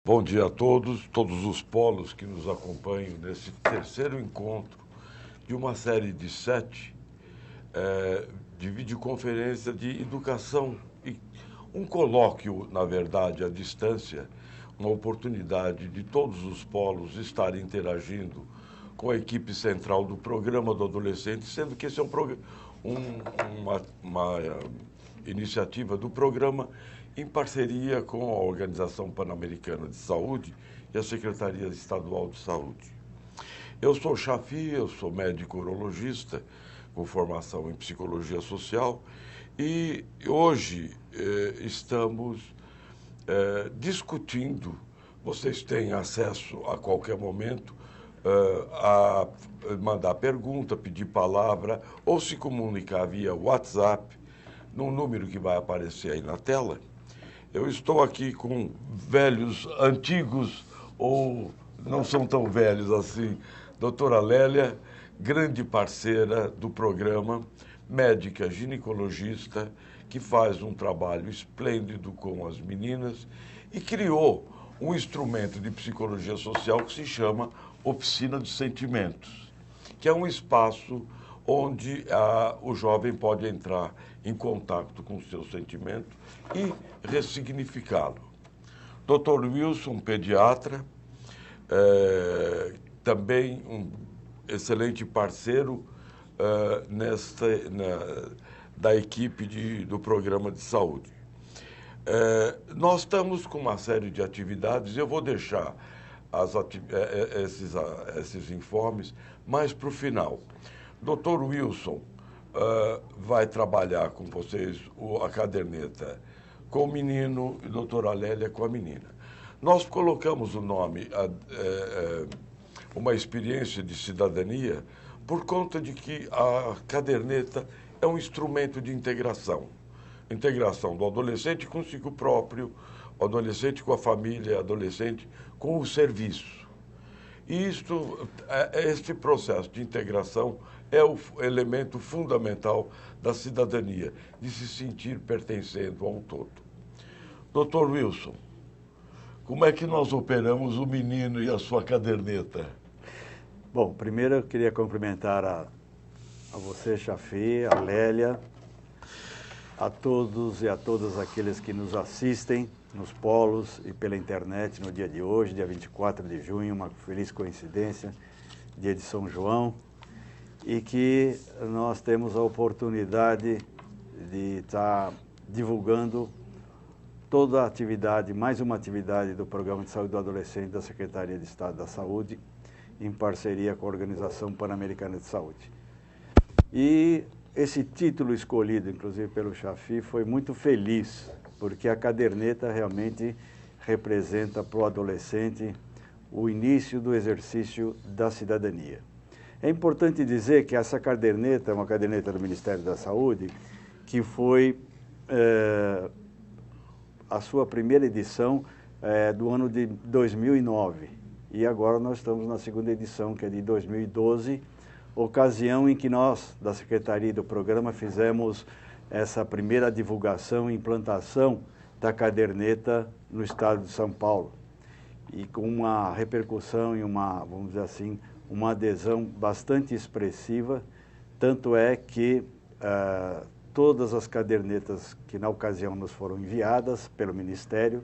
Bom dia a todos os polos que nos acompanham nesse terceiro encontro de uma série de 7 de videoconferência de educação e um colóquio, na verdade, à distância, uma oportunidade de todos os polos estarem interagindo com a equipe central do Programa do Adolescente, sendo que esse é uma iniciativa do programa em parceria com a Organização Pan-Americana de Saúde e a Secretaria Estadual de Saúde. Eu sou Chafi, eu sou médico urologista, com formação em psicologia social, e hoje estamos discutindo, vocês têm acesso a qualquer momento a mandar pergunta, pedir palavra ou se comunicar via WhatsApp, no número que vai aparecer aí na tela. Eu estou aqui com velhos, antigos ou não são tão velhos assim, doutora Lélia, grande parceira do programa, médica ginecologista, que faz um trabalho esplêndido com as meninas e criou um instrumento de psicologia social que se chama Oficina de Sentimentos, que é um espaço onde o jovem pode entrar em contato com o seu sentimento e ressignificá-lo. Dr. Wilson, pediatra, também um excelente parceiro da equipe do programa de saúde. Nós estamos com uma série de atividades, eu vou deixar esses informes mais para o final. Dr. Wilson vai trabalhar com vocês a caderneta com o menino e a doutora Lélia com a menina. Nós colocamos o nome uma experiência de cidadania por conta de que a caderneta é um instrumento de integração do adolescente consigo próprio, o adolescente com a família, o adolescente com o serviço. E este processo de integração é o elemento fundamental da cidadania, de se sentir pertencendo a um todo. Dr. Wilson, como é que nós operamos o menino e a sua caderneta? Bom, primeiro eu queria cumprimentar a você, Chafi, a Lélia, a todos e a todas aqueles que nos assistem nos polos e pela internet no dia de hoje, dia 24 de junho, uma feliz coincidência, dia de São João, e que nós temos a oportunidade de estar divulgando toda a atividade, mais uma atividade do Programa de Saúde do Adolescente da Secretaria de Estado da Saúde, em parceria com a Organização Pan-Americana de Saúde. E esse título escolhido, inclusive pelo Chafi, foi muito feliz, porque a caderneta realmente representa para o adolescente o início do exercício da cidadania. É importante dizer que essa caderneta é uma caderneta do Ministério da Saúde, que foi a sua primeira edição do ano de 2009. E agora nós estamos na segunda edição, que é de 2012, ocasião em que nós, da Secretaria do Programa, fizemos essa primeira divulgação e implantação da caderneta no estado de São Paulo. E com uma repercussão e vamos dizer assim, uma adesão bastante expressiva, tanto é que todas as cadernetas que na ocasião nos foram enviadas pelo Ministério,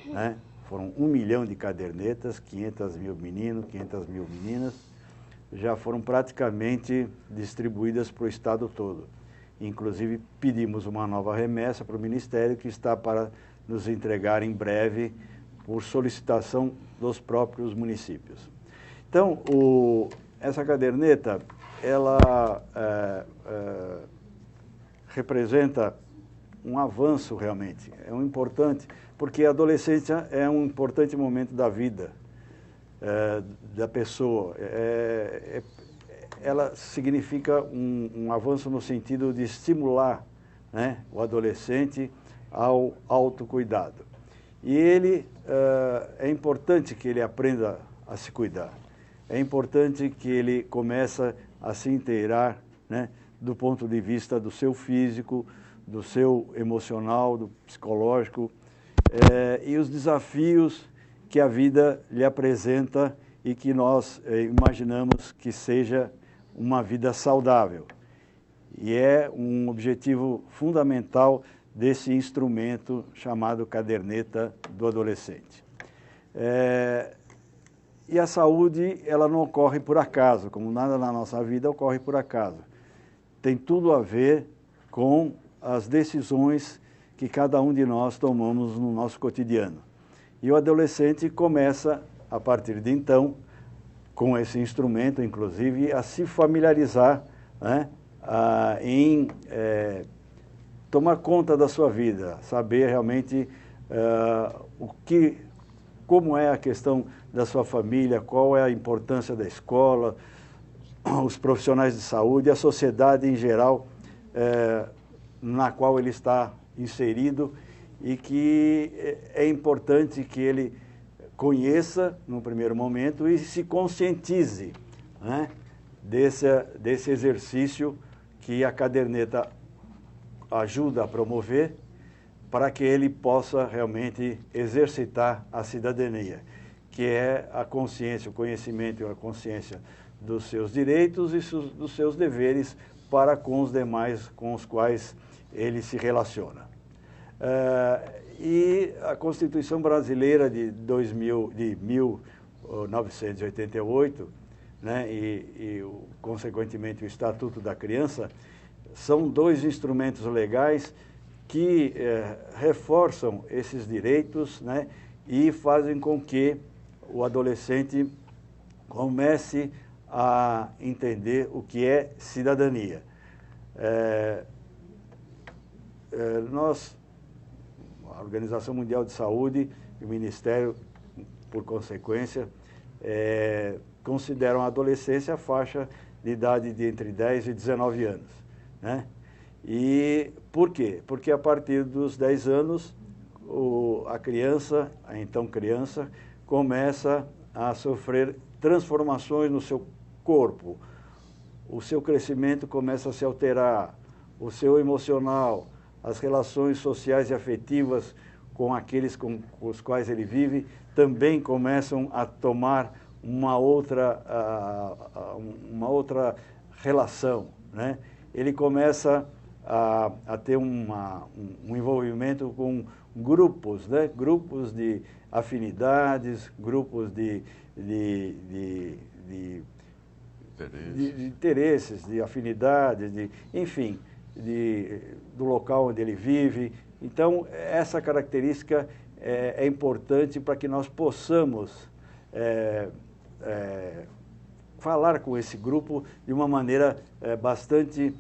né, foram 1 milhão de cadernetas, 500 mil meninos, 500 mil meninas, já foram praticamente distribuídas para o estado todo. Inclusive, pedimos uma nova remessa para o Ministério, que está para nos entregar em breve, por solicitação dos próprios municípios. Então, essa caderneta, ela representa um avanço realmente, é um importante, porque a adolescência é um importante momento da vida da pessoa. Ela significa um avanço no sentido de estimular, né, o adolescente ao autocuidado. E ele, é importante que ele aprenda a se cuidar. É importante que ele comece a se inteirar, né, do ponto de vista do seu físico, do seu emocional, do psicológico, e os desafios que a vida lhe apresenta e que nós imaginamos que seja uma vida saudável. E é um objetivo fundamental desse instrumento chamado caderneta do adolescente. E a saúde, ela não ocorre por acaso, como nada na nossa vida ocorre por acaso. Tem tudo a ver com as decisões que cada um de nós tomamos no nosso cotidiano. E o adolescente começa, a partir de então, com esse instrumento, inclusive, a se familiarizar, né, em tomar conta da sua vida, saber realmente como é a questão da sua família, qual é a importância da escola, os profissionais de saúde, a sociedade em geral, na qual ele está inserido, e que é importante que ele conheça no primeiro momento e se conscientize, né, desse exercício que a caderneta ajuda a promover, para que ele possa realmente exercitar a cidadania, que é a consciência, o conhecimento e a consciência dos seus direitos e dos seus deveres para com os demais com os quais ele se relaciona. E a Constituição Brasileira de 1988, né, e consequentemente o Estatuto da Criança, são dois instrumentos legais que reforçam esses direitos, né, e fazem com que o adolescente comece a entender o que é cidadania. A Organização Mundial de Saúde e o Ministério, por consequência, consideram a adolescência a faixa de idade de entre 10 e 19 anos. Né? E por quê? Porque a partir dos 10 anos, a criança, a então criança, começa a sofrer transformações no seu corpo. O seu crescimento começa a se alterar, o seu emocional, as relações sociais e afetivas com aqueles com os quais ele vive também começam a tomar uma outra relação, né? Ele começa a ter um envolvimento com grupos, né? Grupos de afinidades, grupos de interesses, de afinidades, enfim, do local onde ele vive. Então, essa característica é importante para que nós possamos falar com esse grupo de uma maneira bastante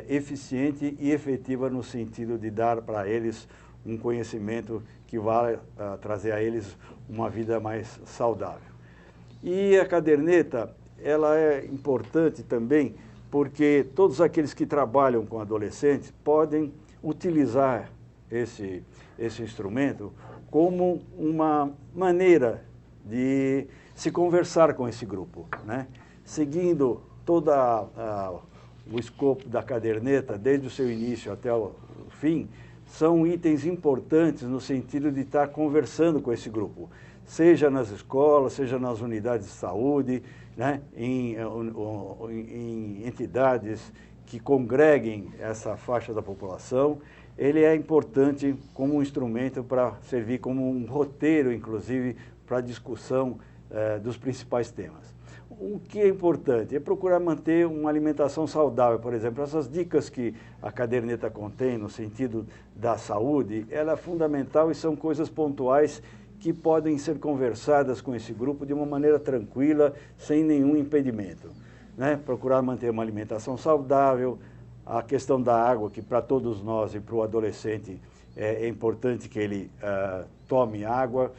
eficiente e efetiva no sentido de dar para eles um conhecimento que vai trazer a eles uma vida mais saudável. E a caderneta, ela é importante também porque todos aqueles que trabalham com adolescentes podem utilizar esse instrumento como uma maneira de se conversar com esse grupo, né? Seguindo todo o escopo da caderneta, desde o seu início até o fim, são itens importantes no sentido de estar conversando com esse grupo, seja nas escolas, seja nas unidades de saúde, né? em entidades que congreguem essa faixa da população. Ele é importante como um instrumento para servir como um roteiro, inclusive, para a discussão dos principais temas. O que é importante é procurar manter uma alimentação saudável, por exemplo. Essas dicas que a caderneta contém no sentido da saúde, ela é fundamental e são coisas pontuais que podem ser conversadas com esse grupo de uma maneira tranquila, sem nenhum impedimento, né? Procurar manter uma alimentação saudável, a questão da água, que para todos nós e para o adolescente é importante que ele tome água,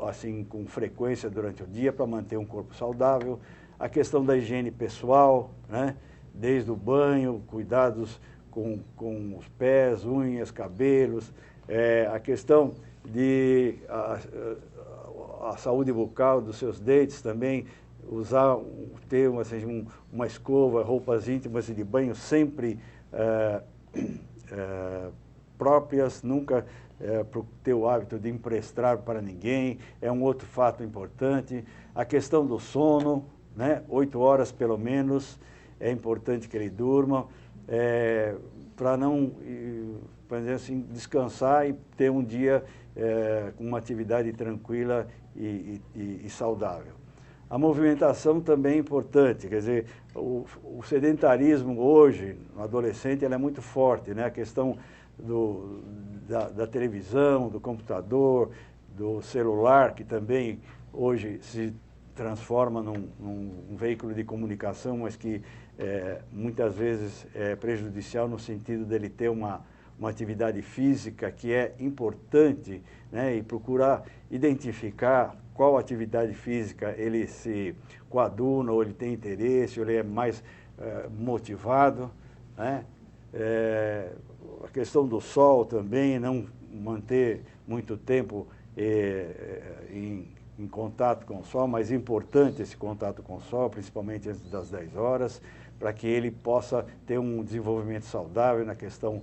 assim, com frequência durante o dia para manter um corpo saudável. A questão da higiene pessoal, né? Desde o banho, cuidados com os pés, unhas, cabelos, a questão de a saúde bucal dos seus dentes também, ter uma escova, roupas íntimas e de banho sempre próprias, nunca ter o hábito de emprestar para ninguém, é um outro fato importante. A questão do sono, né? 8 horas pelo menos, é importante que ele durma, para não, por exemplo, assim, descansar e ter um dia com uma atividade tranquila e saudável. A movimentação também é importante, quer dizer, o sedentarismo hoje, no adolescente, ele é muito forte, né? A questão da televisão, do computador, do celular, que também hoje se transforma num veículo de comunicação, mas que muitas vezes é prejudicial no sentido dele ter uma atividade física que é importante, né? E procurar identificar qual atividade física ele se coaduna, ou ele tem interesse, ou ele é mais motivado, né? A questão do sol também, não manter muito tempo em contato com o sol, mas é importante esse contato com o sol, principalmente antes das 10 horas, para que ele possa ter um desenvolvimento saudável na questão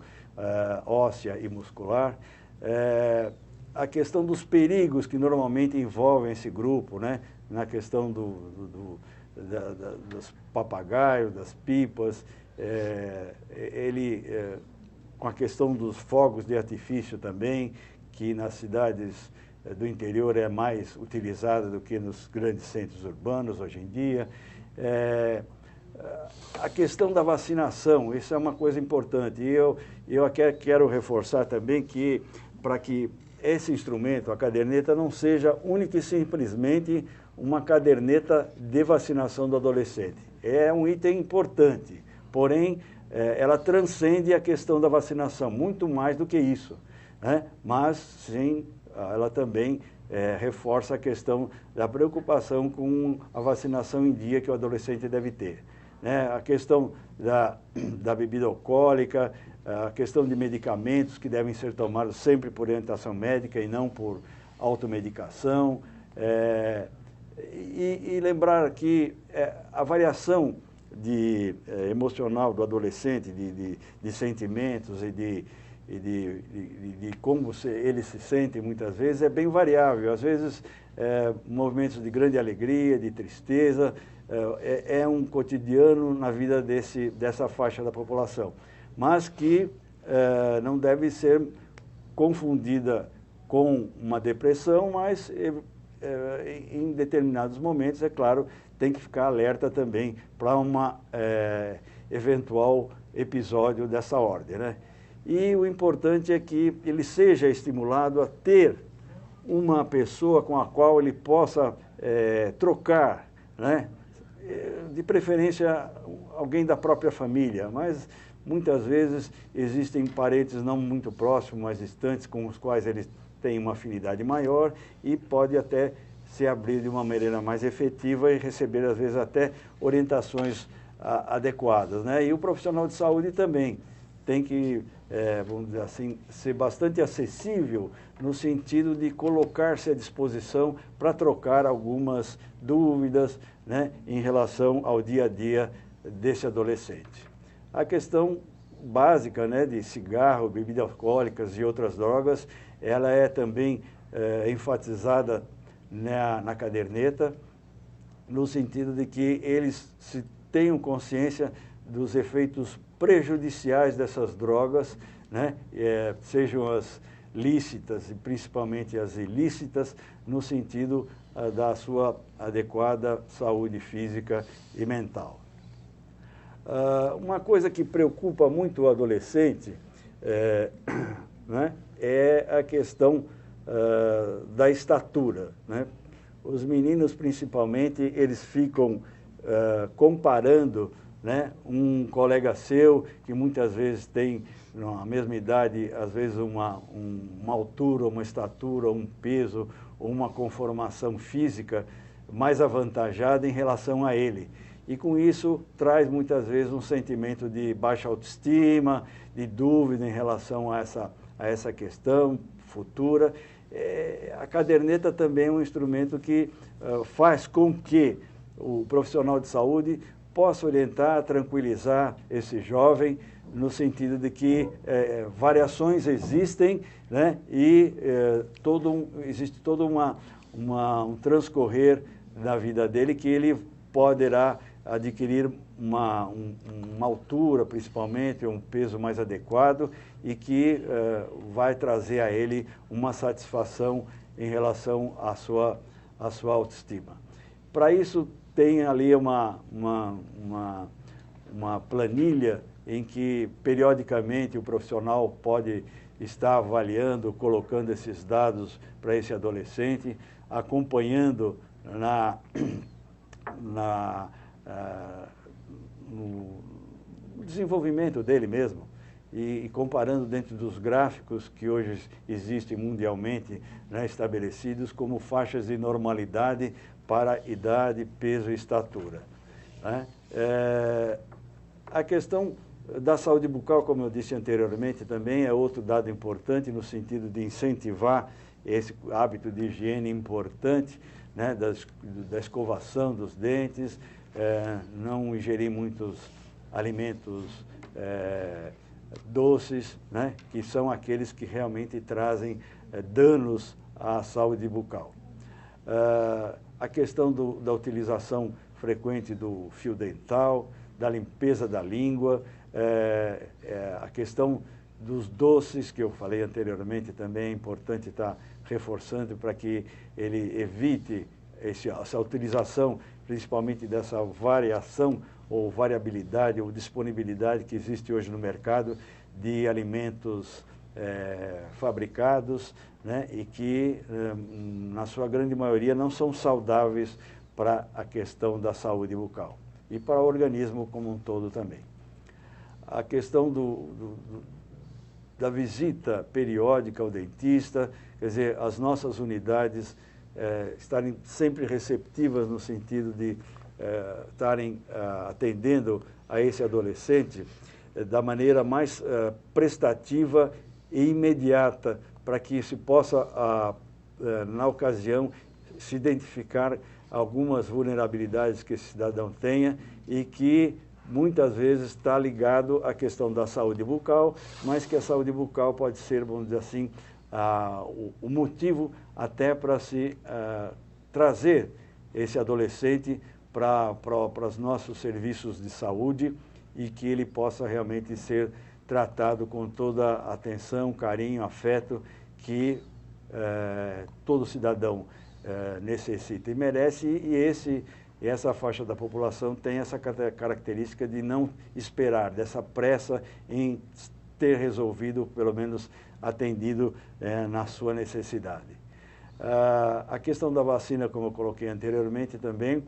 óssea e muscular. A questão dos perigos que normalmente envolvem esse grupo, né? Na questão dos papagaios, das pipas, com a questão dos fogos de artifício também, que nas cidades do interior é mais utilizada do que nos grandes centros urbanos hoje em dia. A questão da vacinação, isso é uma coisa importante. E eu quero reforçar também que, para que esse instrumento, a caderneta, não seja única e simplesmente uma caderneta de vacinação do adolescente. É um item importante, porém, ela transcende a questão da vacinação, muito mais do que isso, né? Mas, sim, ela também reforça a questão da preocupação com a vacinação em dia que o adolescente deve ter, né? A questão da bebida alcoólica, a questão de medicamentos que devem ser tomados sempre por orientação médica e não por automedicação. E lembrar que a variação emocional do adolescente, de sentimentos e de como eles se sentem muitas vezes é bem variável. Às vezes, movimentos de grande alegria, de tristeza, é um cotidiano na vida dessa faixa da população, mas que não deve ser confundida com uma depressão, mas em determinados momentos, é claro, tem que ficar alerta também para uma eventual episódio dessa ordem, né? E o importante é que ele seja estimulado a ter uma pessoa com a qual ele possa trocar, né? De preferência alguém da própria família, mas muitas vezes existem parentes não muito próximos, mas distantes, com os quais ele tem uma afinidade maior e pode até se abrir de uma maneira mais efetiva e receber, às vezes, até orientações adequadas, né? E o profissional de saúde também tem que, vamos dizer assim, ser bastante acessível no sentido de colocar-se à disposição para trocar algumas dúvidas, né, em relação ao dia a dia desse adolescente. A questão básica, né, de cigarro, bebidas alcoólicas e outras drogas, ela é também enfatizada na caderneta, no sentido de que eles tenham consciência dos efeitos prejudiciais dessas drogas, né, sejam as lícitas e principalmente as ilícitas, no sentido da sua adequada saúde física e mental. Uma coisa que preocupa muito o adolescente né, é a questão da estatura, né? Os meninos, principalmente, eles ficam comparando, né, um colega seu que muitas vezes tem, na mesma idade, às vezes uma altura, uma estatura, um peso uma conformação física mais avantajada em relação a ele. E com isso traz muitas vezes um sentimento de baixa autoestima, de dúvida em relação a essa questão futura. A caderneta também é um instrumento que faz com que o profissional de saúde possa orientar, tranquilizar esse jovem, no sentido de que variações existem, né? E existe todo um transcorrer da vida dele que ele poderá adquirir uma altura, principalmente, um peso mais adequado e que vai trazer a ele uma satisfação em relação à sua autoestima. Para isso, tem ali uma planilha em que, periodicamente, o profissional pode estar avaliando, colocando esses dados para esse adolescente, acompanhando no desenvolvimento dele mesmo e comparando dentro dos gráficos que hoje existem mundialmente, né, estabelecidos como faixas de normalidade para idade, peso e estatura, né? A questão da saúde bucal, como eu disse anteriormente, também é outro dado importante no sentido de incentivar esse hábito de higiene importante, né, da escovação dos dentes, não ingerir muitos alimentos doces, né, que são aqueles que realmente trazem danos à saúde bucal. A questão da utilização frequente do fio dental, da limpeza da língua, a questão dos doces, que eu falei anteriormente, também é importante estar reforçando para que ele evite essa utilização, principalmente dessa variação ou variabilidade ou disponibilidade que existe hoje no mercado de alimentos fabricados, né, e que, na sua grande maioria, não são saudáveis para a questão da saúde bucal e para o organismo como um todo também. A questão da visita periódica ao dentista, quer dizer, as nossas unidades estarem sempre receptivas no sentido de estarem atendendo a esse adolescente da maneira mais prestativa e imediata, para que se possa, na ocasião, se identificar algumas vulnerabilidades que esse cidadão tenha e que muitas vezes está ligado à questão da saúde bucal, mas que a saúde bucal pode ser, vamos dizer assim, o motivo até para se trazer esse adolescente para os nossos serviços de saúde e que ele possa realmente ser tratado com toda a atenção, carinho, afeto que todo cidadão necessita e merece, e essa faixa da população tem essa característica de não esperar, dessa pressa em ter resolvido, pelo menos atendido na sua necessidade. A questão da vacina, como eu coloquei anteriormente também,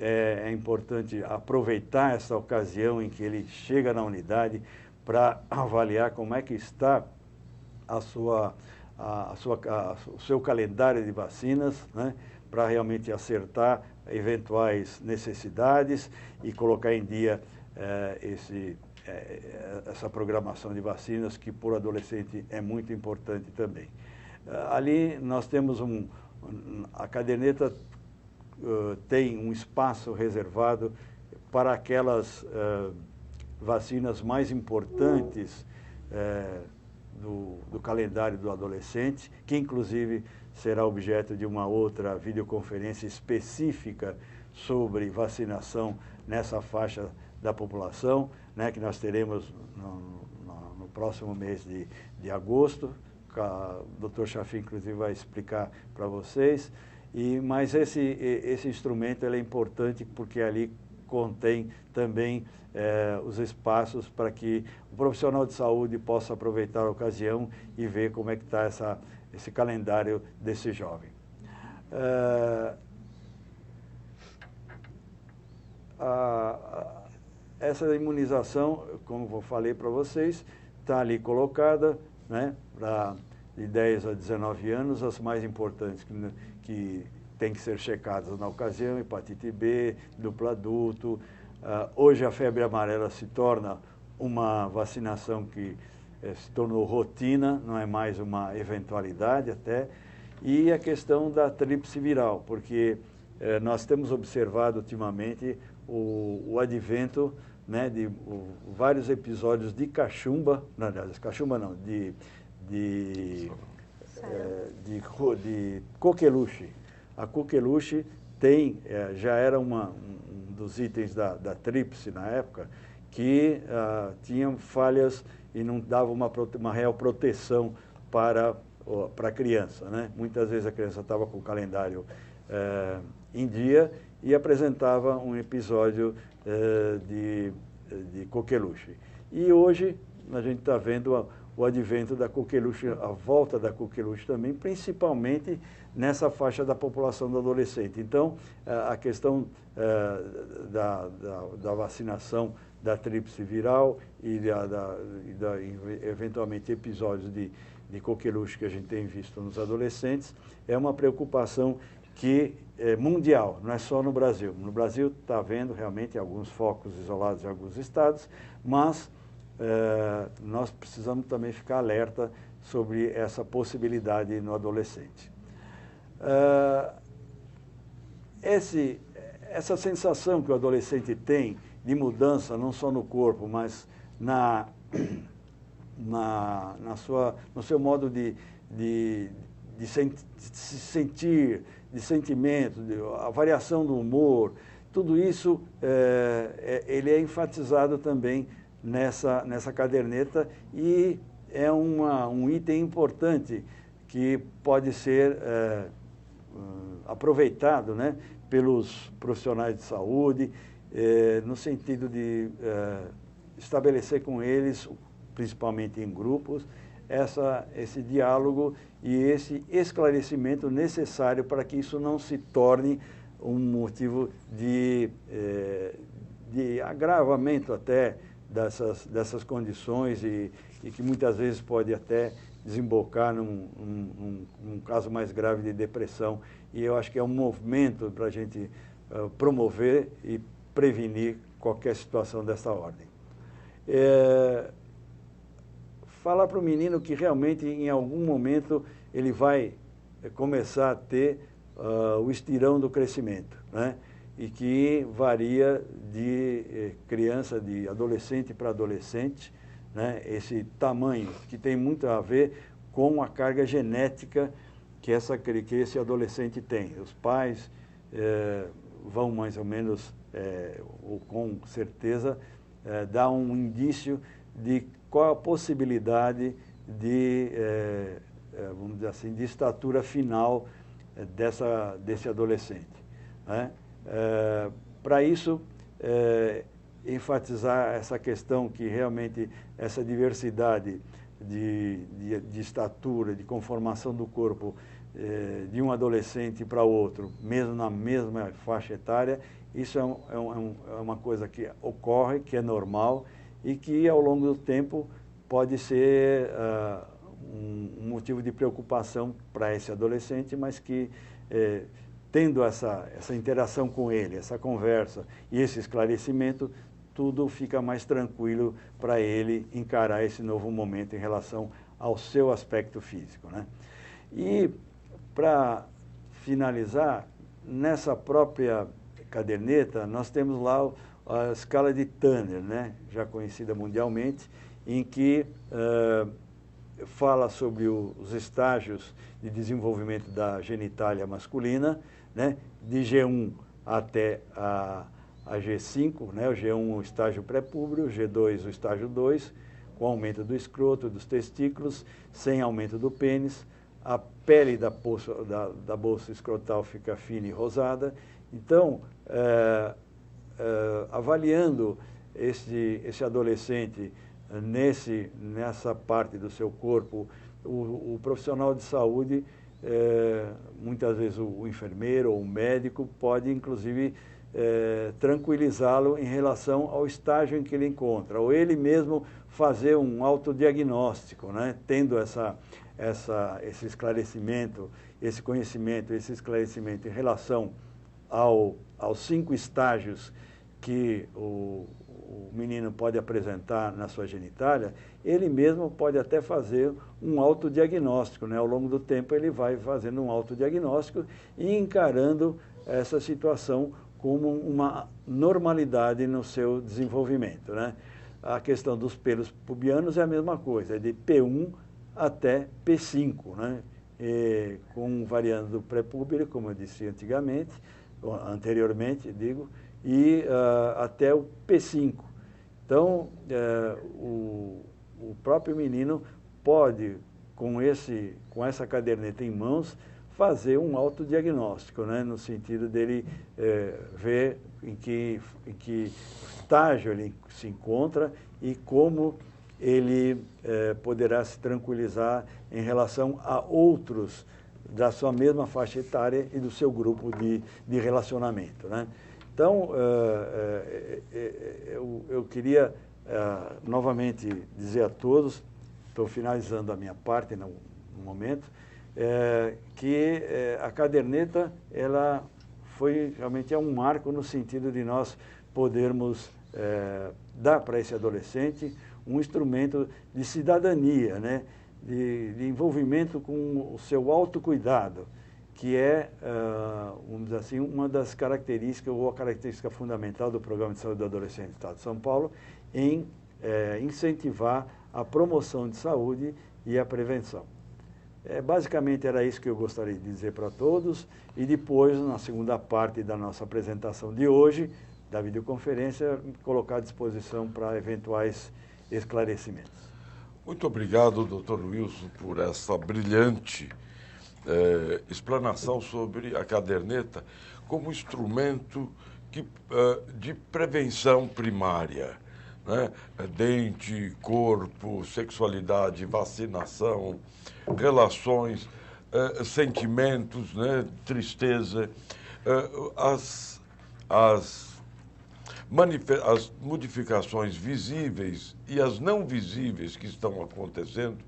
é importante aproveitar essa ocasião em que ele chega na unidade para avaliar como é que está o seu calendário de vacinas, né, para realmente acertar eventuais necessidades e colocar em dia essa programação de vacinas, que por adolescente é muito importante também. Ali nós temos a caderneta tem um espaço reservado para aquelas vacinas mais importantes do calendário do adolescente, que inclusive será objeto de uma outra videoconferência específica sobre vacinação nessa faixa da população, né, que nós teremos no próximo mês de agosto. O Dr. Chafim, inclusive, vai explicar para vocês. Mas esse instrumento é importante porque ali contém também os espaços para que o profissional de saúde possa aproveitar a ocasião e ver como é que está esse calendário desse jovem. Essa imunização, como eu falei para vocês, está ali colocada, né, para de 10 a 19 anos, as mais importantes que têm que ser checadas na ocasião, hepatite B, duplo adulto. Hoje a febre amarela se torna uma vacinação que se tornou rotina, não é mais uma eventualidade até, e a questão da tríplice viral, porque nós temos observado ultimamente o advento, né, de vários episódios de cachumba, não, cachumba não, de coqueluche. A coqueluche já era um dos itens da tríplice na época, que tinham falhas e não dava uma real proteção para a criança, né? Muitas vezes a criança estava com o calendário em dia e apresentava um episódio de coqueluche. E hoje a gente está vendo o advento da coqueluche, a volta da coqueluche também, principalmente nessa faixa da população do adolescente. Então, a questão da vacinação da tríplice viral e eventualmente episódios de coqueluche que a gente tem visto nos adolescentes é uma preocupação que é mundial, não é só no Brasil. No Brasil está havendo realmente alguns focos isolados em alguns estados, mas nós precisamos também ficar alerta sobre essa possibilidade no adolescente. Essa sensação que o adolescente tem de mudança, não só no corpo, mas no seu modo de se sentir, de sentimento, a variação do humor, tudo isso ele é enfatizado também nessa caderneta e é um item importante que pode ser aproveitado, né, pelos profissionais de saúde, no sentido de estabelecer com eles, principalmente em grupos, esse diálogo e esse esclarecimento necessário para que isso não se torne um motivo de agravamento até dessas condições e que muitas vezes pode até desembocar num caso mais grave de depressão. E eu acho que é um movimento para a gente promover e prevenir qualquer situação dessa ordem. Falar para o menino que realmente em algum momento ele vai começar a ter o estirão do crescimento, né? E que varia de criança, de adolescente para adolescente, né? Esse tamanho que tem muito a ver com a carga genética que esse adolescente tem. Os pais vão mais ou menos, ou com certeza, dar um indício de qual a possibilidade vamos dizer assim, de estatura final desse adolescente, né? Para isso, enfatizar essa questão que realmente essa diversidade de estatura, de conformação do corpo de um adolescente para outro, mesmo na mesma faixa etária, isso é uma coisa que ocorre, que é normal e que ao longo do tempo pode ser um motivo de preocupação para esse adolescente, mas que tendo essa interação com ele, essa conversa e esse esclarecimento, tudo fica mais tranquilo para ele encarar esse novo momento em relação ao seu aspecto físico, né? E, para finalizar, nessa própria caderneta, nós temos lá a escala de Tanner, né? Já conhecida mundialmente, em que fala sobre os estágios de desenvolvimento da genitália masculina, né? De G1 até a G5, né? O G1 o estágio pré-púbrio, o G2 o estágio 2, com aumento do escroto, dos testículos, sem aumento do pênis, a pele da bolsa escrotal fica fina e rosada. Então, avaliando esse adolescente nessa parte do seu corpo, o profissional de saúde, muitas vezes o enfermeiro ou o médico, pode inclusive tranquilizá-lo em relação ao estágio em que ele encontra, ou ele mesmo fazer um autodiagnóstico, né? Tendo esse esclarecimento, esse conhecimento, esse esclarecimento em relação aos 5 estágios que o menino pode apresentar na sua genitália, ele mesmo pode até fazer um autodiagnóstico, né? Ao longo do tempo ele vai fazendo um autodiagnóstico e encarando essa situação como uma normalidade no seu desenvolvimento, né? A questão dos pelos pubianos é a mesma coisa, é de P1 até P5, né? Com variando do pré-púbere, como eu disse anteriormente, e até o P5. Então, o próprio menino pode, com essa caderneta em mãos, fazer um autodiagnóstico, né? No sentido dele ver em que estágio ele se encontra e como ele poderá se tranquilizar em relação a outros da sua mesma faixa etária e do seu grupo de relacionamento, né? Então, eu queria novamente dizer a todos, estou finalizando a minha parte no momento, que a caderneta ela realmente é um marco no sentido de nós podermos dar para esse adolescente um instrumento de cidadania, né? De envolvimento com o seu autocuidado, que é, vamos dizer assim, uma das características, ou a característica fundamental do Programa de Saúde do Adolescente do Estado de São Paulo, em incentivar a promoção de saúde e a prevenção. Basicamente era isso que eu gostaria de dizer para todos, e depois, na segunda parte da nossa apresentação de hoje, da videoconferência, colocar à disposição para eventuais esclarecimentos. Muito obrigado, Dr. Wilson, por essa brilhante explanação sobre a caderneta como instrumento de prevenção primária, né? Dente, corpo, sexualidade, vacinação, relações, sentimentos, né? Tristeza, as modificações visíveis e as não visíveis que estão acontecendo,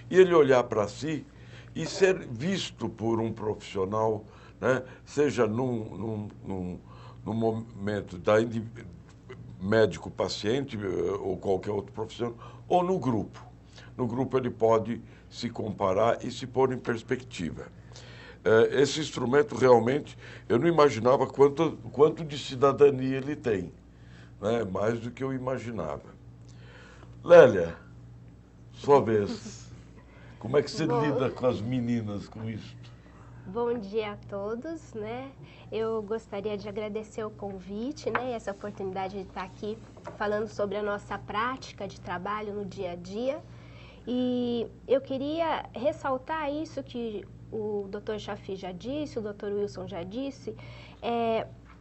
e ele olhar para si e ser visto por um profissional, né? Seja num momento médico-paciente ou qualquer outro profissional, ou no grupo. No grupo ele pode se comparar e se pôr em perspectiva. Esse instrumento realmente, eu não imaginava quanto de cidadania ele tem, né? Mais do que eu imaginava. Lélia, sua vez. Como é que você lida com as meninas com isso? Bom dia a todos, né? Eu gostaria de agradecer o convite, né? E essa oportunidade de estar aqui falando sobre a nossa prática de trabalho no dia a dia. E eu queria ressaltar isso que o Dr. Chafi já disse, o Dr. Wilson já disse,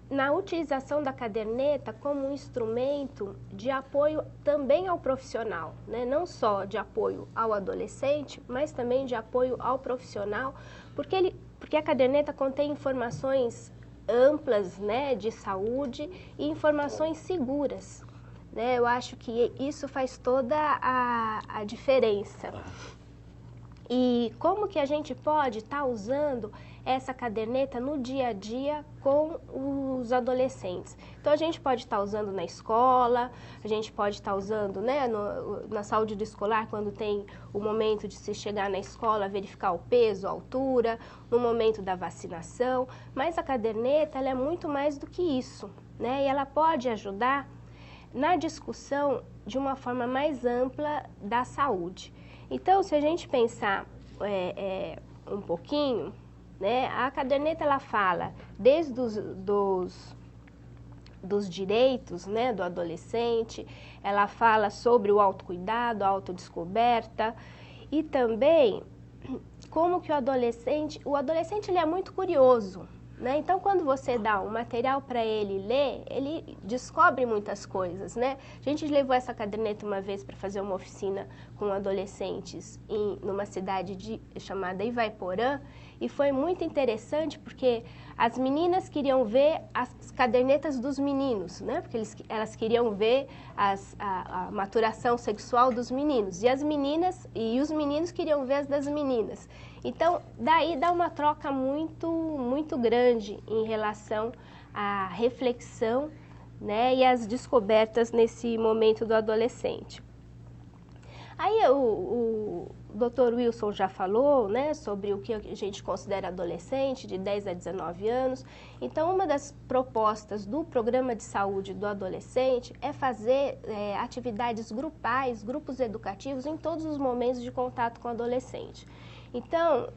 na utilização da caderneta como um instrumento de apoio também ao profissional, né? Não só de apoio ao adolescente, mas também de apoio ao profissional, porque a caderneta contém informações amplas, né, de saúde e informações seguras, né? Eu acho que isso faz toda a diferença. E como que a gente pode estar usando essa caderneta no dia a dia com os adolescentes? Então, a gente pode estar usando na escola, a gente pode estar usando, né, na saúde do escolar, quando tem o momento de se chegar na escola, verificar o peso, a altura, no momento da vacinação. Mas a caderneta, ela é muito mais do que isso, né? E ela pode ajudar na discussão de uma forma mais ampla da saúde. Então, se a gente pensar um pouquinho, né, a caderneta ela fala desde dos direitos, né, do adolescente, ela fala sobre o autocuidado, a autodescoberta e também como que o adolescente ele é muito curioso, né? Então, quando você dá um material para ele ler, ele descobre muitas coisas, né? A gente levou essa caderneta uma vez para fazer uma oficina com adolescentes numa cidade chamada Ivaiporã, e foi muito interessante porque as meninas queriam ver as cadernetas dos meninos, né? Porque elas queriam ver a maturação sexual dos meninos, e as meninas e os meninos queriam ver as das meninas. Então, daí dá uma troca muito grande em relação à reflexão, né, e às descobertas nesse momento do adolescente. Aí o Dr. Wilson já falou, né, sobre o que a gente considera adolescente, de 10 a 19 anos. Então, uma das propostas do programa de saúde do adolescente é fazer atividades grupais, grupos educativos em todos os momentos de contato com o adolescente. Então,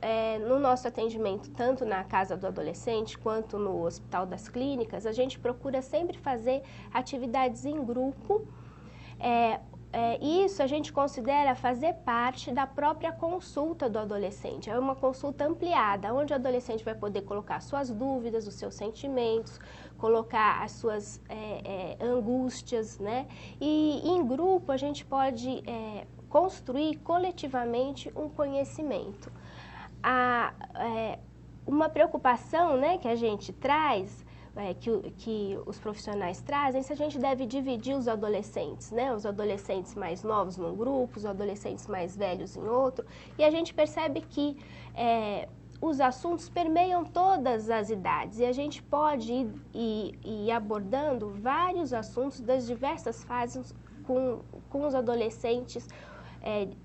no nosso atendimento, tanto na Casa do Adolescente quanto no Hospital das Clínicas, a gente procura sempre fazer atividades em grupo. Isso a gente considera fazer parte da própria consulta do adolescente. É uma consulta ampliada, onde o adolescente vai poder colocar suas dúvidas, os seus sentimentos, colocar as suas angústias, né? E em grupo a gente pode construir coletivamente um conhecimento. Uma preocupação, né, que a gente traz, que os profissionais trazem, se a gente deve dividir os adolescentes, né? Os adolescentes mais novos num grupo, os adolescentes mais velhos em outro, e a gente percebe que os assuntos permeiam todas as idades, e a gente pode ir abordando vários assuntos das diversas fases com os adolescentes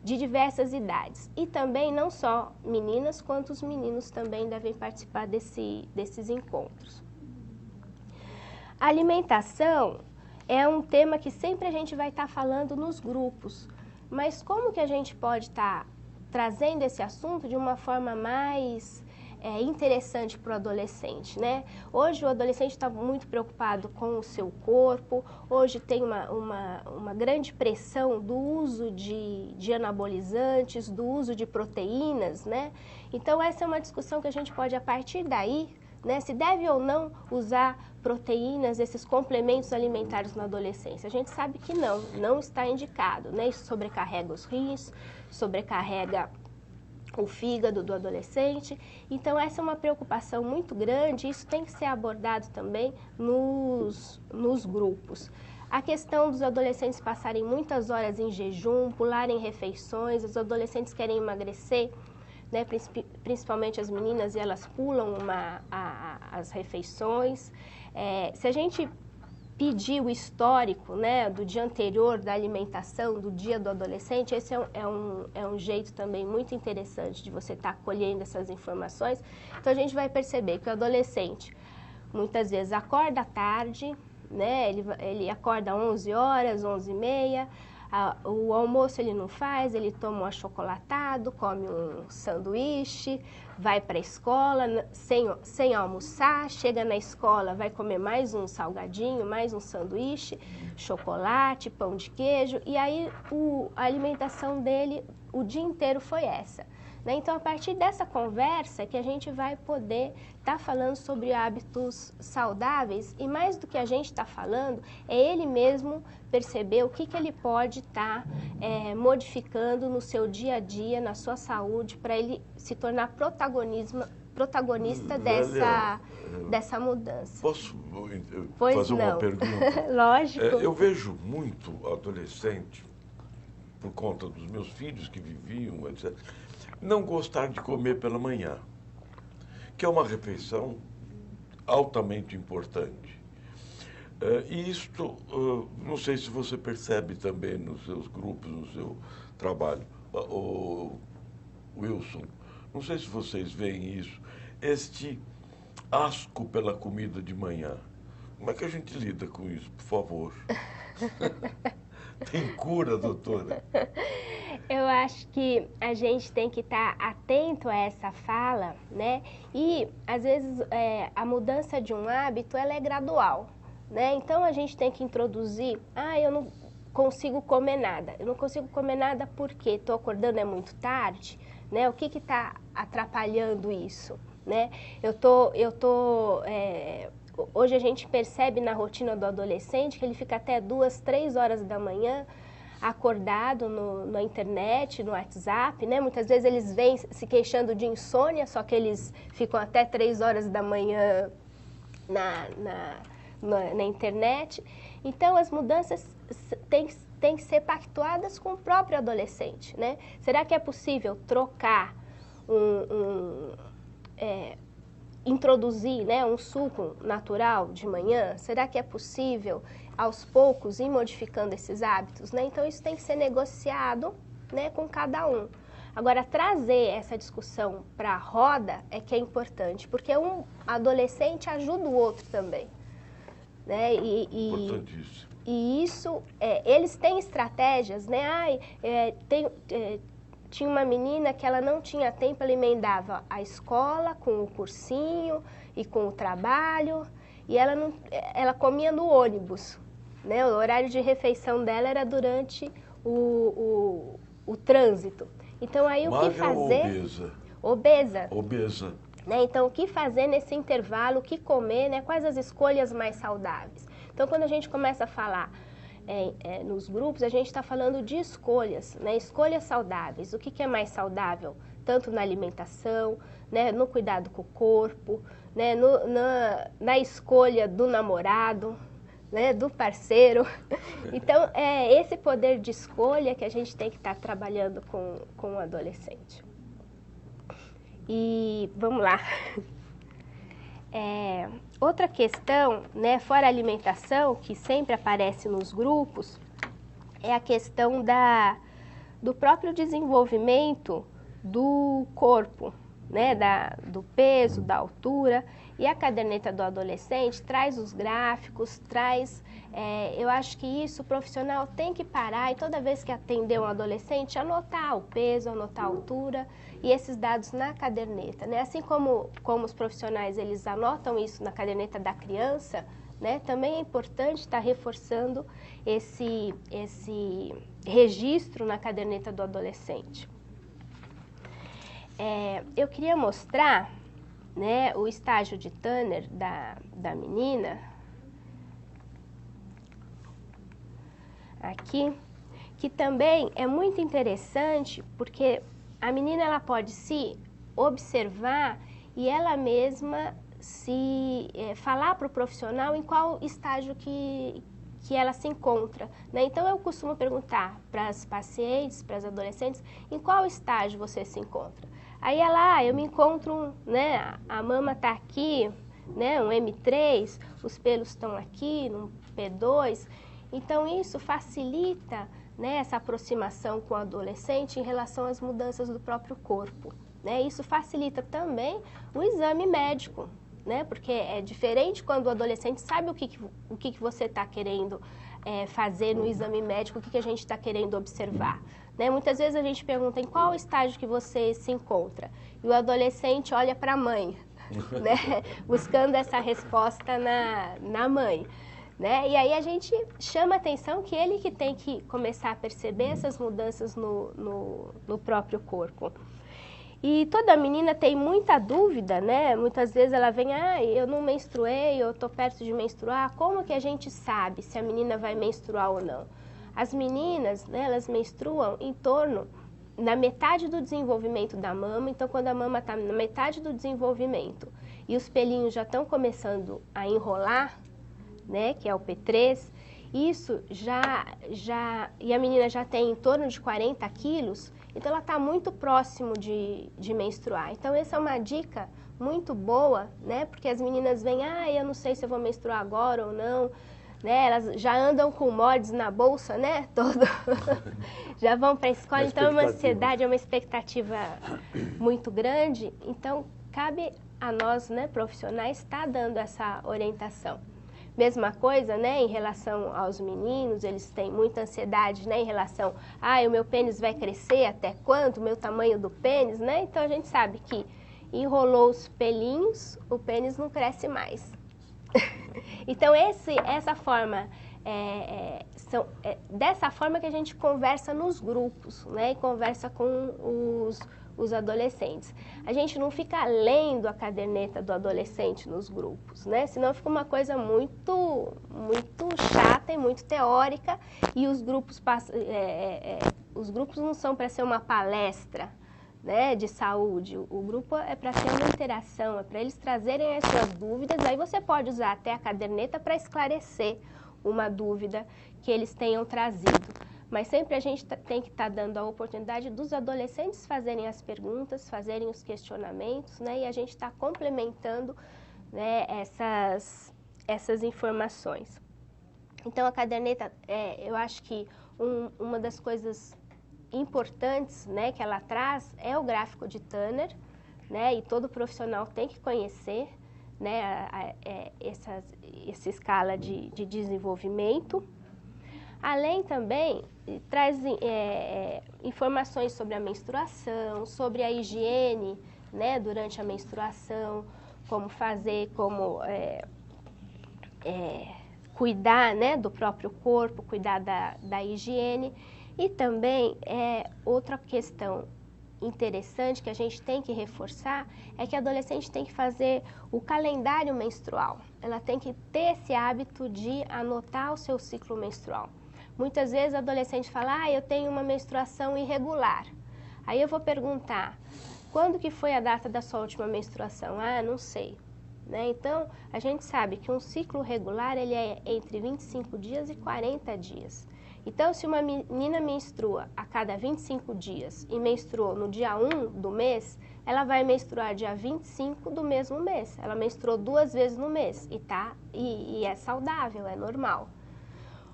de diversas idades. E também não só meninas, quanto os meninos também devem participar desses encontros. A alimentação é um tema que sempre a gente vai estar falando nos grupos, mas como que a gente pode estar trazendo esse assunto de uma forma mais interessante para o adolescente, né? Hoje o adolescente está muito preocupado com o seu corpo, hoje tem uma grande pressão do uso de anabolizantes, do uso de proteínas, né? Então essa é uma discussão que a gente pode, a partir daí, né, se deve ou não usar proteínas, esses complementos alimentares na adolescência. A gente sabe que não está indicado, né? Isso sobrecarrega os rins, sobrecarrega o fígado do adolescente. Então essa é uma preocupação muito grande, isso tem que ser abordado também nos grupos. A questão dos adolescentes passarem muitas horas em jejum, pularem refeições, os adolescentes querem emagrecer, né, principalmente as meninas, e elas pulam as refeições. Se a gente pedir o histórico, né, do dia anterior da alimentação, do dia do adolescente, esse é um jeito também muito interessante de você estar colhendo essas informações. Então a gente vai perceber que o adolescente muitas vezes acorda tarde, né, ele acorda 11 horas, 11h30, o almoço ele não faz, ele toma um achocolatado, come um sanduíche, vai para a escola sem almoçar, chega na escola, vai comer mais um salgadinho, mais um sanduíche, chocolate, pão de queijo, e aí a alimentação dele o dia inteiro foi essa, né? Então, a partir dessa conversa que a gente vai poder estar falando sobre hábitos saudáveis, e mais do que a gente está falando, é ele mesmo perceber o que ele pode estar modificando no seu dia a dia, na sua saúde, para ele se tornar protagonista dessa mudança. Posso fazer uma pergunta? Lógico. Eu vejo muito adolescente, por conta dos meus filhos que viviam, etc., não gostar de comer pela manhã, que é uma refeição altamente importante. E isto, não sei se você percebe também nos seus grupos, no seu trabalho, Wilson, não sei se vocês veem isso, este asco pela comida de manhã. Como é que a gente lida com isso, por favor? Tem cura, doutora? Eu acho que a gente tem que estar atento a essa fala, né? E, às vezes, a mudança de um hábito, ela é gradual, né? Então, a gente tem que introduzir, eu não consigo comer nada. Eu não consigo comer nada porque estou acordando muito tarde, né? O que está atrapalhando isso, né? Hoje a gente percebe na rotina do adolescente que ele fica até 2, 3 horas da manhã acordado na internet, no WhatsApp, né? Muitas vezes eles vêm se queixando de insônia, só que eles ficam até 3 horas da manhã na internet. Então, as mudanças têm que ser pactuadas com o próprio adolescente, né? Será que é possível trocar introduzir, né, um suco natural de manhã? Será que é possível, aos poucos, ir modificando esses hábitos, né? Então, isso tem que ser negociado, né, com cada um. Agora, trazer essa discussão para a roda é que é importante, porque um adolescente ajuda o outro também, né? Importantíssimo. E isso, eles têm estratégias, né? Tinha uma menina que ela não tinha tempo, ela emendava a escola com o cursinho e com o trabalho, e ela comia no ônibus, né? O horário de refeição dela era durante o trânsito. Então, aí, o que fazer? Obesa. Obesa. Né? Então, o que fazer nesse intervalo, o que comer, né? Quais as escolhas mais saudáveis? Então, quando a gente começa a falar nos grupos, a gente está falando de escolhas, né? Escolhas saudáveis. O que é mais saudável? Tanto na alimentação, né? No cuidado com o corpo, né? Na escolha do namorado, né? Do parceiro. Então, é esse poder de escolha que a gente tem que estar trabalhando com o adolescente. E vamos lá. Outra questão, né, fora a alimentação, que sempre aparece nos grupos, é a questão do próprio desenvolvimento do corpo, né, do peso, da altura. E a caderneta do adolescente traz os gráficos, eu acho que isso o profissional tem que parar e toda vez que atender um adolescente, anotar o peso, anotar a altura e esses dados na caderneta, né? Assim como os profissionais eles anotam isso na caderneta da criança, né? Também é importante estar reforçando esse registro na caderneta do adolescente. Eu queria mostrar, né, o estágio de Tanner da menina, aqui, que também é muito interessante, porque a menina ela pode se observar e ela mesma falar para o profissional em qual estágio que ela se encontra, né? Então, eu costumo perguntar para as pacientes, para as adolescentes, em qual estágio você se encontra? Aí eu me encontro, né, a mama está aqui, né, um M3, os pelos estão aqui, no P2. Então, isso facilita, né, essa aproximação com o adolescente em relação às mudanças do próprio corpo, né? Isso facilita também o exame médico, né? Porque é diferente quando o adolescente sabe o que você está querendo fazer no exame médico, o que a gente está querendo observar. Né? Muitas vezes a gente pergunta em qual estágio que você se encontra e o adolescente olha para a mãe, né? Buscando essa resposta na mãe. Né? E aí a gente chama a atenção que ele que tem que começar a perceber essas mudanças no próprio corpo. E toda menina tem muita dúvida, né? Muitas vezes ela vem, eu não menstruei, eu estou perto de menstruar. Como que a gente sabe se a menina vai menstruar ou não? As meninas, né, elas menstruam em torno na metade do desenvolvimento da mama. Então, quando a mama está na metade do desenvolvimento e os pelinhos já estão começando a enrolar, né, que é o P3, isso e a menina já tem em torno de 40 quilos, então ela está muito próximo de menstruar. Então, essa é uma dica muito boa, né, porque as meninas vêm, eu não sei se eu vou menstruar agora ou não, né, elas já andam com mods na bolsa, né, já vão para a escola, então é uma ansiedade, é uma expectativa muito grande, então cabe a nós, né, profissionais, estar dando essa orientação. Mesma coisa, né, em relação aos meninos, eles têm muita ansiedade, né, em relação, o meu pênis vai crescer até quando, o meu tamanho do pênis, né, então a gente sabe que enrolou os pelinhos, o pênis não cresce mais. Então, essa forma, dessa forma que a gente conversa nos grupos, né? E conversa com os adolescentes. A gente não fica lendo a caderneta do adolescente nos grupos, né? Senão fica uma coisa muito chata e muito teórica, e os grupos não são para ser uma palestra, né, de saúde. O grupo é para ser uma interação, é para eles trazerem as suas dúvidas. Aí você pode usar até a caderneta para esclarecer uma dúvida que eles tenham trazido. Mas sempre a gente tem que estar dando a oportunidade dos adolescentes fazerem as perguntas, fazerem os questionamentos, né? E a gente está complementando, né, essas informações. Então, a caderneta, eu acho que uma das coisas importantes, né, que ela traz é o gráfico de Tanner, né? E todo profissional tem que conhecer, né, essa escala de desenvolvimento. Além também, traz informações sobre a menstruação, sobre a higiene, né, durante a menstruação, como fazer, como cuidar, né, do próprio corpo, cuidar da higiene. E também, outra questão interessante que a gente tem que reforçar é que a adolescente tem que fazer o calendário menstrual. Ela tem que ter esse hábito de anotar o seu ciclo menstrual. Muitas vezes a adolescente fala, eu tenho uma menstruação irregular. Aí eu vou perguntar, quando que foi a data da sua última menstruação? Não sei. Né? Então, a gente sabe que um ciclo regular ele é entre 25 dias e 40 dias. Então, se uma menina menstrua a cada 25 dias e menstruou no dia 1 do mês, ela vai menstruar dia 25 do mesmo mês. Ela menstruou 2 vezes no mês e é saudável, é normal.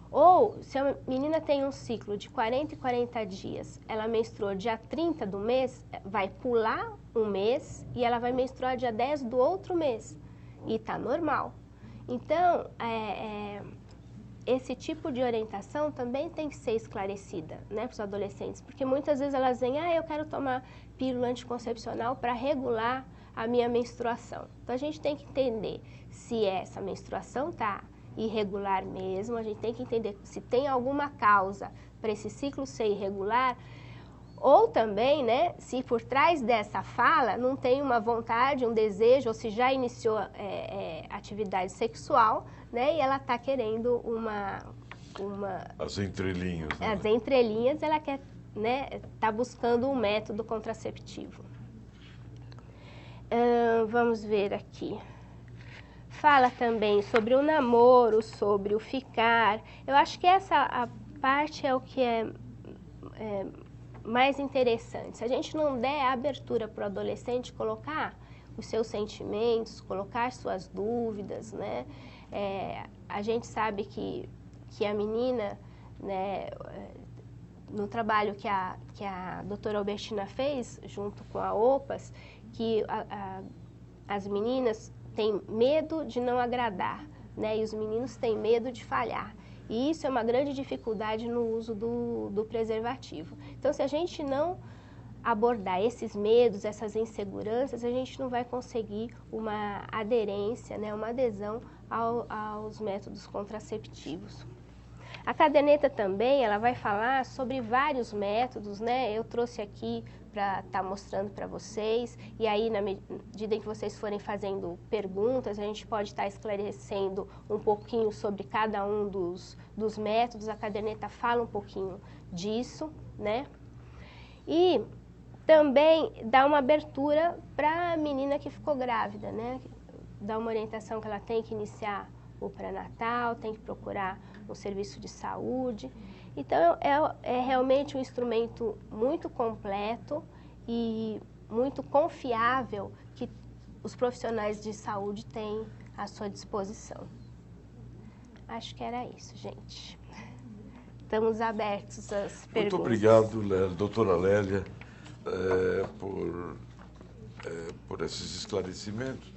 Ou, se a menina tem um ciclo de 40 e 40 dias, ela menstruou dia 30 do mês, vai pular um mês e ela vai menstruar dia 10 do outro mês. E está normal. Então, esse tipo de orientação também tem que ser esclarecida, né, para os adolescentes. Porque muitas vezes elas vêm, eu quero tomar pílula anticoncepcional para regular a minha menstruação. Então, a gente tem que entender se essa menstruação está irregular mesmo, a gente tem que entender se tem alguma causa para esse ciclo ser irregular, ou também, né, se por trás dessa fala não tem uma vontade, um desejo, ou se já iniciou atividade sexual, né, e ela está querendo As entrelinhas. Né? As entrelinhas, ela quer, né, tá buscando um método contraceptivo. Vamos ver aqui. Fala também sobre o namoro, sobre o ficar. Eu acho que essa parte é o que é mais interessante. Se a gente não der abertura para o adolescente colocar os seus sentimentos, colocar suas dúvidas, né? A gente sabe que a menina, né, no trabalho que a doutora Albertina fez, junto com a OPAS, que as meninas têm medo de não agradar, né? E os meninos têm medo de falhar. E isso é uma grande dificuldade no uso do preservativo. Então, se a gente não abordar esses medos, essas inseguranças, a gente não vai conseguir uma aderência, né, uma adesão aos métodos contraceptivos. A caderneta também, ela vai falar sobre vários métodos, né? Eu trouxe aqui para estar mostrando para vocês, e aí na medida em que vocês forem fazendo perguntas, a gente pode estar esclarecendo um pouquinho sobre cada um dos métodos. A caderneta fala um pouquinho disso, né? E também dá uma abertura para a menina que ficou grávida, né? Dá uma orientação que ela tem que iniciar o pré-natal, tem que procurar um serviço de saúde. Então, é realmente um instrumento muito completo e muito confiável que os profissionais de saúde têm à sua disposição. Acho que era isso, gente. Estamos abertos às perguntas. Muito obrigado, doutora Lélia, por esses esclarecimentos.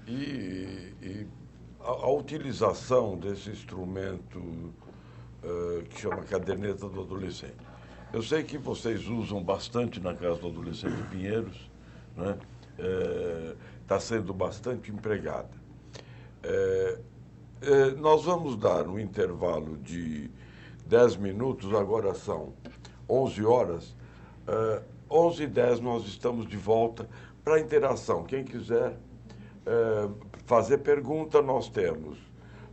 E a utilização desse instrumento que chama caderneta do adolescente. Eu sei que vocês usam bastante na Casa do Adolescente de Pinheiros, né? Está sendo bastante empregada. Nós vamos dar um intervalo de 10 minutos, agora são 11 horas. 11h10 nós estamos de volta para interação. Quem quiser fazer pergunta, nós temos.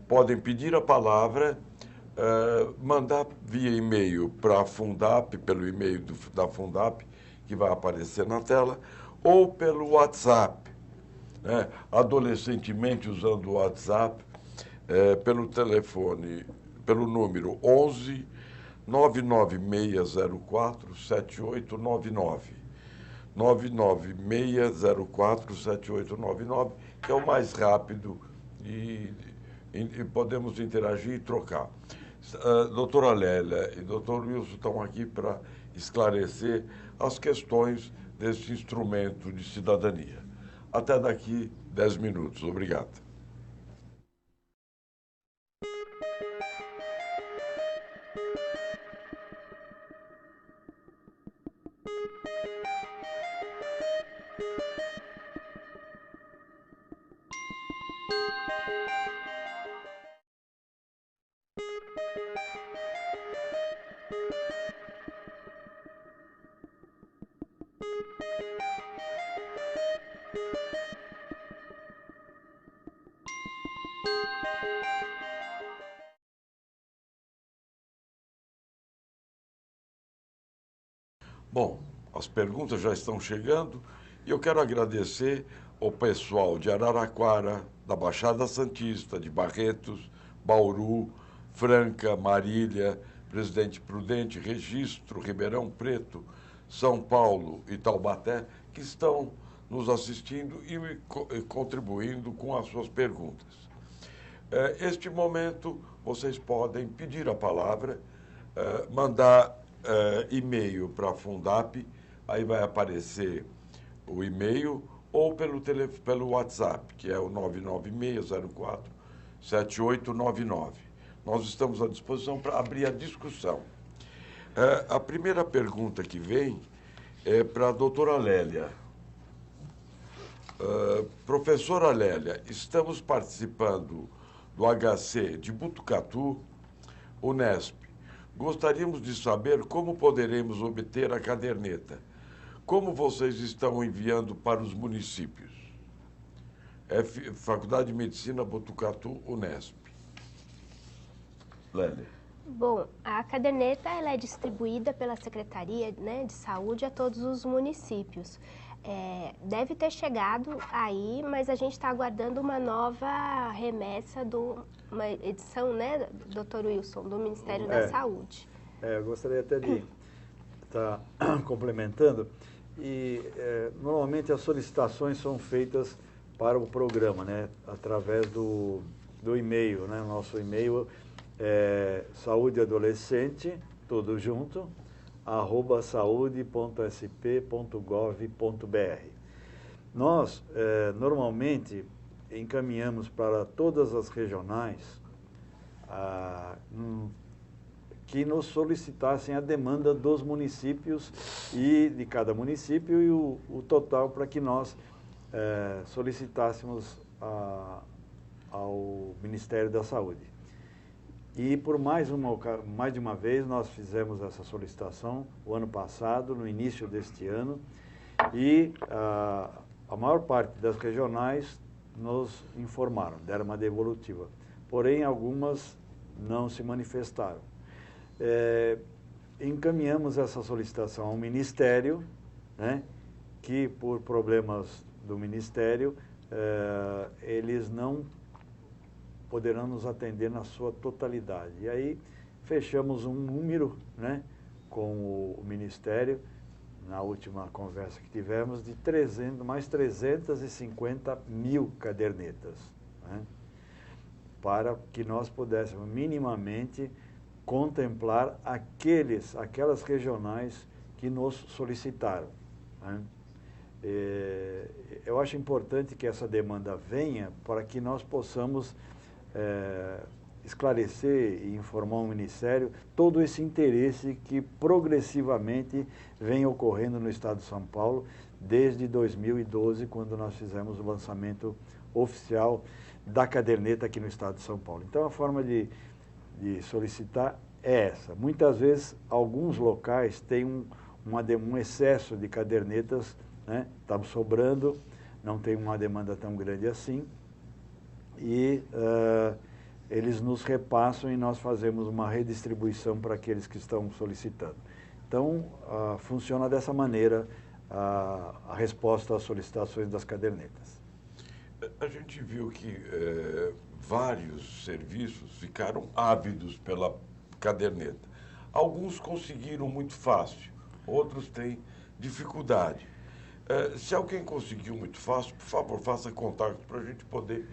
Podem pedir a palavra, mandar via e-mail para a Fundap, pelo e-mail da Fundap, que vai aparecer na tela, ou pelo WhatsApp, né? Adolescentemente usando o WhatsApp, pelo telefone, pelo número 11 99604 7899. 99604 7899, que é o mais rápido e podemos interagir e trocar. Doutora Lélia e doutor Wilson estão aqui para esclarecer as questões desse instrumento de cidadania. Até daqui 10 minutos. Obrigado. Bom, as perguntas já estão chegando e eu quero agradecer ao pessoal de Araraquara, da Baixada Santista, de Barretos, Bauru, Franca, Marília, Presidente Prudente, Registro, Ribeirão Preto, São Paulo e Taubaté, que estão nos assistindo e contribuindo com as suas perguntas. Este momento, vocês podem pedir a palavra, mandar e-mail para a Fundap, aí vai aparecer o e-mail, ou pelo WhatsApp, que é o 99604 7899. Nós estamos à disposição para abrir a discussão. A primeira pergunta que vem é para a doutora Lélia. Professora Lélia, estamos participando do HC de Botucatu, Unesp. Gostaríamos de saber como poderemos obter a caderneta. Como vocês estão enviando para os municípios? Faculdade de Medicina Botucatu, Unesp. Lélia. Bom, a caderneta ela é distribuída pela Secretaria, né, de Saúde a todos os municípios. Deve ter chegado aí, mas a gente está aguardando uma nova remessa, uma edição, né, doutor Wilson, do Ministério da Saúde. Eu gostaria até de estar complementando. Normalmente as solicitações são feitas para o programa, né, através do e-mail, né? Nosso e-mail é saudeadolescente, tudo junto, @saude.sp.gov.br. Nós, normalmente, encaminhamos para todas as regionais que nos solicitassem a demanda dos municípios e de cada município e o total para que nós solicitássemos ao Ministério da Saúde. E por mais de uma vez nós fizemos essa solicitação o ano passado, no início deste ano, e a maior parte das regionais nos informaram, deram uma devolutiva. Porém, algumas não se manifestaram. Encaminhamos essa solicitação ao Ministério, né, que por problemas do Ministério, eles não poderão nos atender na sua totalidade. E aí fechamos um número, né, com o Ministério, na última conversa que tivemos, de mais 350 mil cadernetas, né, para que nós pudéssemos minimamente contemplar aquelas regionais que nos solicitaram, né. Eu acho importante que essa demanda venha para que nós possamos esclarecer e informar o Ministério todo esse interesse que progressivamente vem ocorrendo no Estado de São Paulo desde 2012, quando nós fizemos o lançamento oficial da caderneta aqui no Estado de São Paulo. Então, a forma de solicitar é essa. Muitas vezes, alguns locais têm um excesso de cadernetas, né? Está sobrando, não tem uma demanda tão grande assim, e eles nos repassam e nós fazemos uma redistribuição para aqueles que estão solicitando. Então, funciona dessa maneira a resposta às solicitações das cadernetas. A gente viu que vários serviços ficaram ávidos pela caderneta. Alguns conseguiram muito fácil, outros têm dificuldade. Se alguém conseguiu muito fácil, por favor, faça contato para a gente poder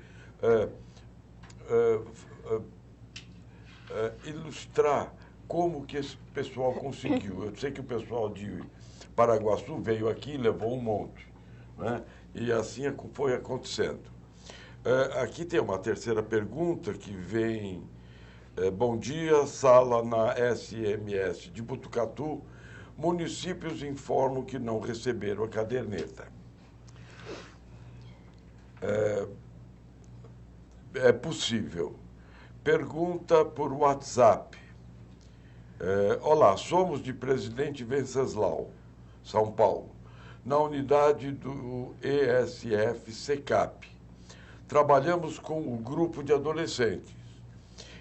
ilustrar como que esse pessoal conseguiu. Eu sei que o pessoal de Paraguaçu veio aqui e levou um monte, né? E assim foi acontecendo. Aqui tem uma terceira pergunta que vem. Bom dia, sala na SMS de Botucatu. Municípios informam que não receberam a caderneta. É possível. Pergunta por WhatsApp. Olá, somos de Presidente Venceslau, São Paulo, na unidade do ESF SECAP. Trabalhamos com o grupo de adolescentes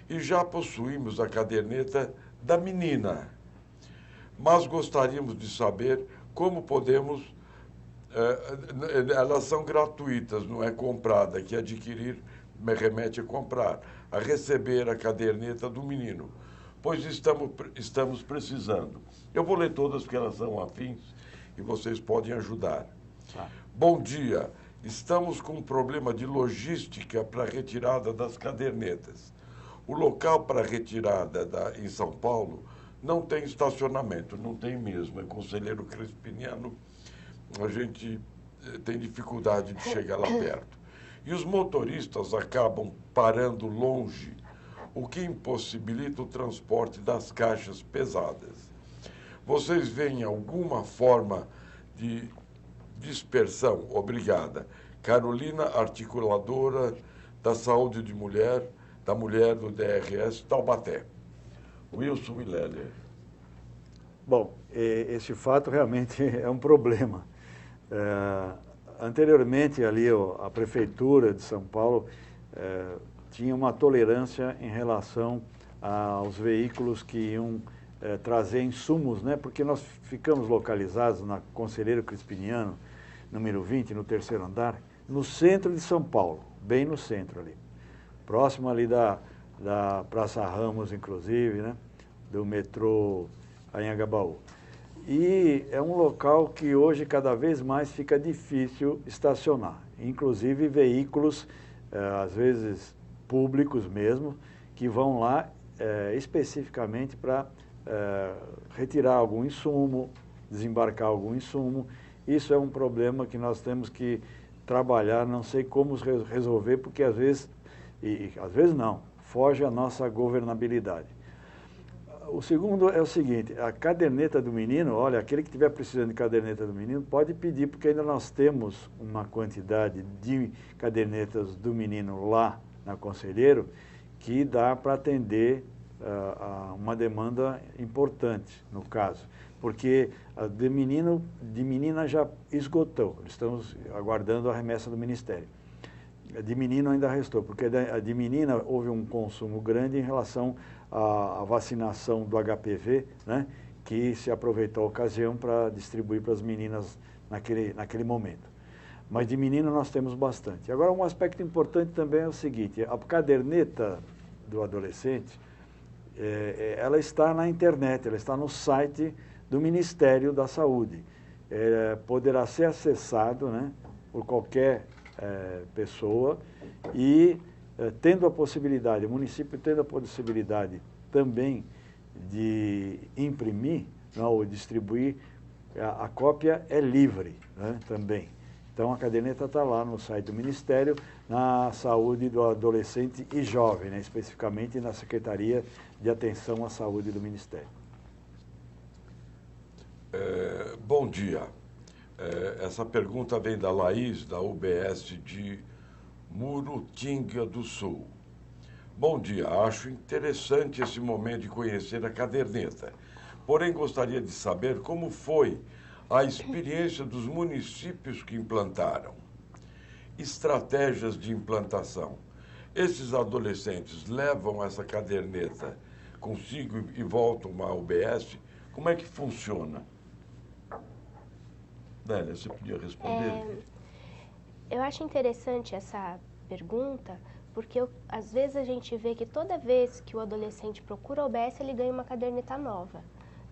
e já possuímos a caderneta da menina, mas gostaríamos de saber como podemos... elas são gratuitas, não é comprada, que adquirir me remete a comprar, a receber a caderneta do menino, pois estamos precisando. Eu vou ler todas porque elas são afins e vocês podem ajudar. Tá. Bom dia, estamos com um problema de logística para a retirada das cadernetas. O local para retirada em São Paulo não tem estacionamento, não tem mesmo. É Conselheiro Crespiniano, a gente tem dificuldade de chegar lá perto. E os motoristas acabam parando longe, o que impossibilita o transporte das caixas pesadas. Vocês veem alguma forma de dispersão? Obrigada. Carolina, articuladora da Saúde de Mulher, da Mulher do DRS Taubaté. Wilson Willeler. Bom, esse fato realmente é um problema. Anteriormente, ali, a Prefeitura de São Paulo tinha uma tolerância em relação aos veículos que iam trazer insumos, né? Porque nós ficamos localizados na Conselheiro Crespiniano, número 20, no 3º andar, no centro de São Paulo, bem no centro ali. Próximo ali da Praça Ramos, inclusive, né? Do metrô Anhangabaú. E é um local que hoje cada vez mais fica difícil estacionar. Inclusive veículos, às vezes públicos mesmo, que vão lá especificamente para retirar algum insumo, desembarcar algum insumo. Isso é um problema que nós temos que trabalhar, não sei como resolver, porque às vezes não, foge à nossa governabilidade. O segundo é o seguinte, a caderneta do menino, olha, aquele que estiver precisando de caderneta do menino, pode pedir, porque ainda nós temos uma quantidade de cadernetas do menino lá na Conselheiro, que dá para atender uma demanda importante, no caso. Porque a de menina já esgotou, estamos aguardando a remessa do Ministério. A de menino ainda restou, porque a de menina houve um consumo grande em relação à vacinação do HPV, né, que se aproveitou a ocasião para distribuir para as meninas naquele momento. Mas de menino nós temos bastante. Agora, um aspecto importante também é o seguinte, a caderneta do adolescente, ela está na internet, ela está no site do Ministério da Saúde. Poderá ser acessado, né, por qualquer pessoa e tendo a possibilidade, o município tendo a possibilidade também de imprimir, não, ou distribuir, a cópia é livre, né, também. Então a caderneta está lá no site do Ministério, na saúde do adolescente e jovem, né, especificamente na Secretaria de Atenção à Saúde do Ministério. Bom dia. Essa pergunta vem da Laís, da UBS de Murutinga do Sul. Bom dia, acho interessante esse momento de conhecer a caderneta, porém gostaria de saber como foi a experiência dos municípios que implantaram. Estratégias de implantação. Esses adolescentes levam essa caderneta consigo e voltam à UBS? Como é que funciona? Nélia, você podia responder? Eu acho interessante essa pergunta, porque às vezes a gente vê que toda vez que o adolescente procura a UBS, ele ganha uma caderneta nova,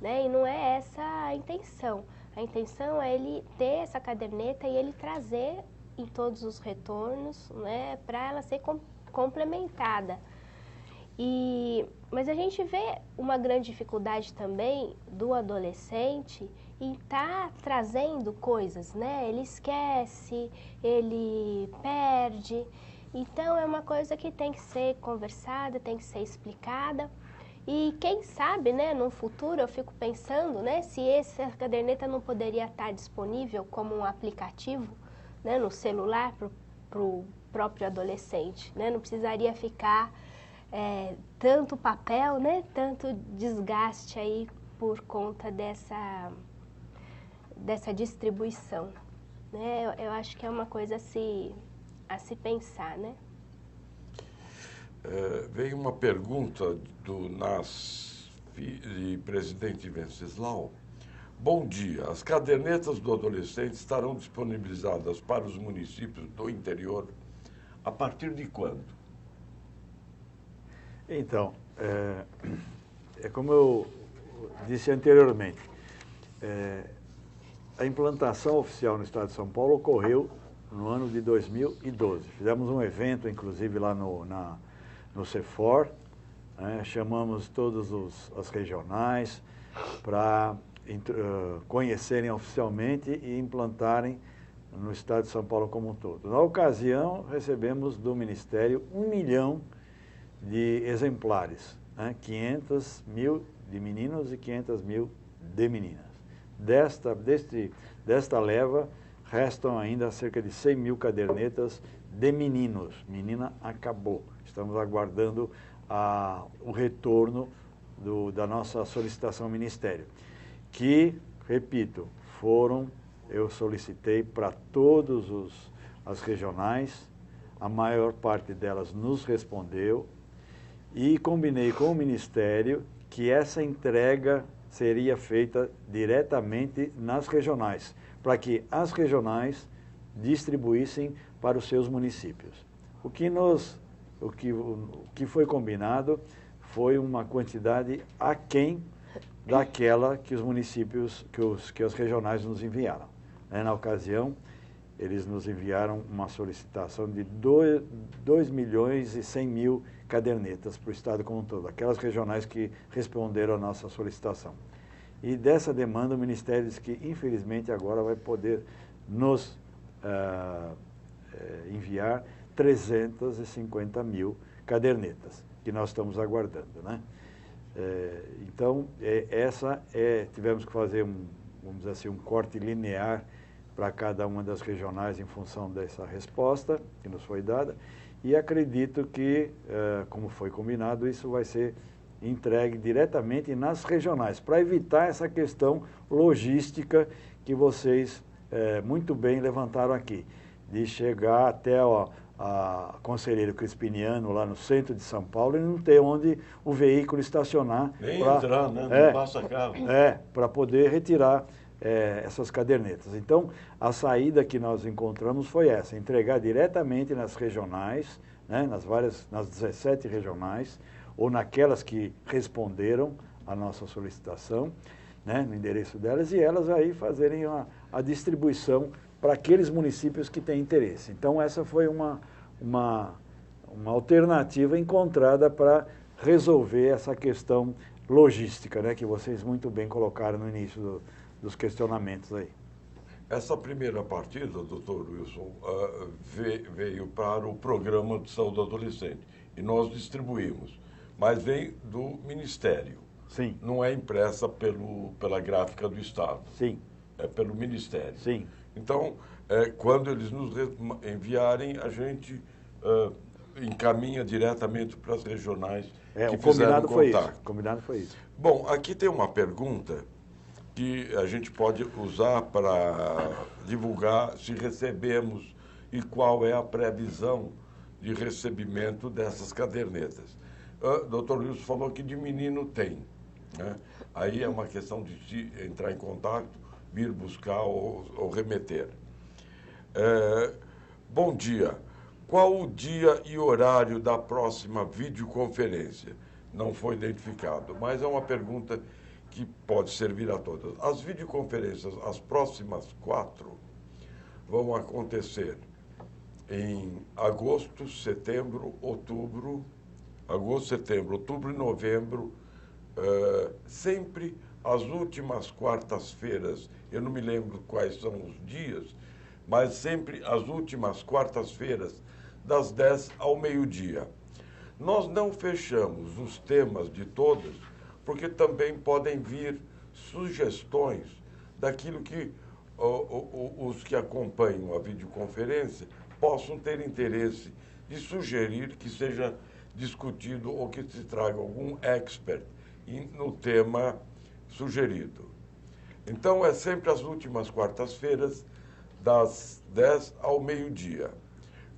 né? E não é essa a intenção. A intenção é ele ter essa caderneta e ele trazer em todos os retornos, né, para ela ser complementada. Mas a gente vê uma grande dificuldade também do adolescente em estar trazendo coisas, né? Ele esquece, ele perde. Então, é uma coisa que tem que ser conversada, tem que ser explicada. E quem sabe, né, no futuro, eu fico pensando, né, se essa caderneta não poderia estar disponível como um aplicativo, né, no celular para o próprio adolescente, né? Não precisaria ficar tanto papel, né, tanto desgaste aí por conta dessa distribuição, né? Eu acho que é uma coisa a se pensar, né? Veio uma pergunta do NAS e presidente Venceslau. Bom dia, as cadernetas do adolescente estarão disponibilizadas para os municípios do interior a partir de quando? Então, é como eu disse anteriormente, a implantação oficial no estado de São Paulo ocorreu no ano de 2012. Fizemos um evento, inclusive, lá no CEFOR, né? Chamamos todas as regionais para conhecerem oficialmente e implantarem no estado de São Paulo como um todo. Na ocasião, recebemos do Ministério 1 milhão de exemplares, né? 500 mil de meninos e 500 mil de meninas. Desta leva, restam ainda cerca de 100 mil cadernetas de meninos. Menina acabou. Estamos aguardando o retorno da nossa solicitação ao Ministério. Que, repito, eu solicitei para todas as regionais, a maior parte delas nos respondeu e combinei com o Ministério que essa entrega seria feita diretamente nas regionais, para que as regionais distribuíssem para os seus municípios. O que foi combinado foi uma quantidade aquém daquela que os municípios, que as regionais nos enviaram. Na ocasião, eles nos enviaram uma solicitação de 2 milhões e 100 mil cadernetas para o estado como um todo, aquelas regionais que responderam à nossa solicitação. E dessa demanda o Ministério disse que, infelizmente, agora vai poder nos enviar 350 mil cadernetas, que nós estamos aguardando, né? Então, tivemos que fazer vamos dizer assim, um corte linear para cada uma das regionais em função dessa resposta que nos foi dada, e acredito que, como foi combinado, isso vai ser entregue diretamente nas regionais, para evitar essa questão logística que vocês muito bem levantaram aqui, de chegar até a Conselheiro Crispiniano, lá no centro de São Paulo, e não ter onde o veículo estacionar. Nem entrar, né? Não passa carro. Para poder retirar essas cadernetas. Então, a saída que nós encontramos foi essa, entregar diretamente nas regionais, né, nas 17 regionais, ou naquelas que responderam à nossa solicitação, né, no endereço delas, e elas aí fazerem a distribuição para aqueles municípios que têm interesse. Então, essa foi uma alternativa encontrada para resolver essa questão logística, né, que vocês muito bem colocaram no início dos questionamentos aí. Essa primeira partida, doutor Wilson, veio para o Programa de Saúde do Adolescente e nós distribuímos, mas vem do Ministério. Sim. Não é impressa pela gráfica do Estado. Sim. É pelo Ministério. Sim. Então, quando eles nos enviarem, a gente encaminha diretamente para as regionais que O fizeram combinado foi contato. isso. O combinado foi isso. Bom, aqui tem uma pergunta que a gente pode usar para divulgar se recebemos e qual é a previsão de recebimento dessas cadernetas. O doutor Wilson falou que de menino tem, né? Aí é uma questão de se entrar em contato, vir buscar ou remeter. Bom dia. Qual o dia e horário da próxima videoconferência? Não foi identificado, mas é uma pergunta que pode servir a todas. As videoconferências, as próximas 4, vão acontecer em agosto, setembro, outubro, e novembro, sempre às últimas quartas-feiras. Eu não me lembro quais são os dias, mas sempre às últimas quartas-feiras, das 10 ao meio-dia. Nós não fechamos os temas de todas, porque também podem vir sugestões daquilo que os que acompanham a videoconferência possam ter interesse de sugerir que seja discutido ou que se traga algum expert no tema sugerido. Então, é sempre às últimas quartas-feiras, das 10 ao meio-dia,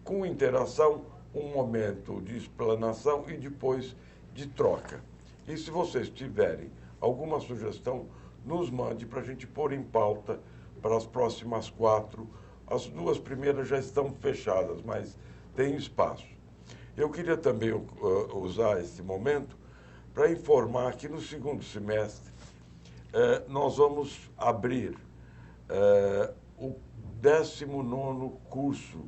com interação, um momento de explanação e depois de troca. E se vocês tiverem alguma sugestão, nos mande para a gente pôr em pauta para as próximas 4. As 2 primeiras já estão fechadas, mas tem espaço. Eu queria também usar esse momento para informar que no segundo semestre nós vamos abrir o 19º curso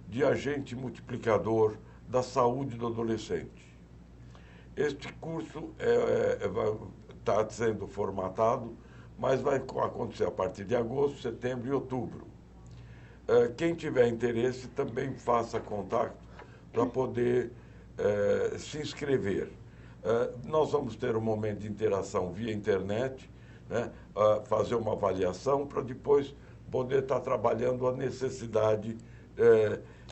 de agente multiplicador da saúde do adolescente. Este curso está sendo formatado, mas vai acontecer a partir de agosto, setembro e outubro. Quem tiver interesse também faça contato para poder se inscrever. Nós vamos ter um momento de interação via internet, né, fazer uma avaliação para depois poder estar trabalhando a necessidade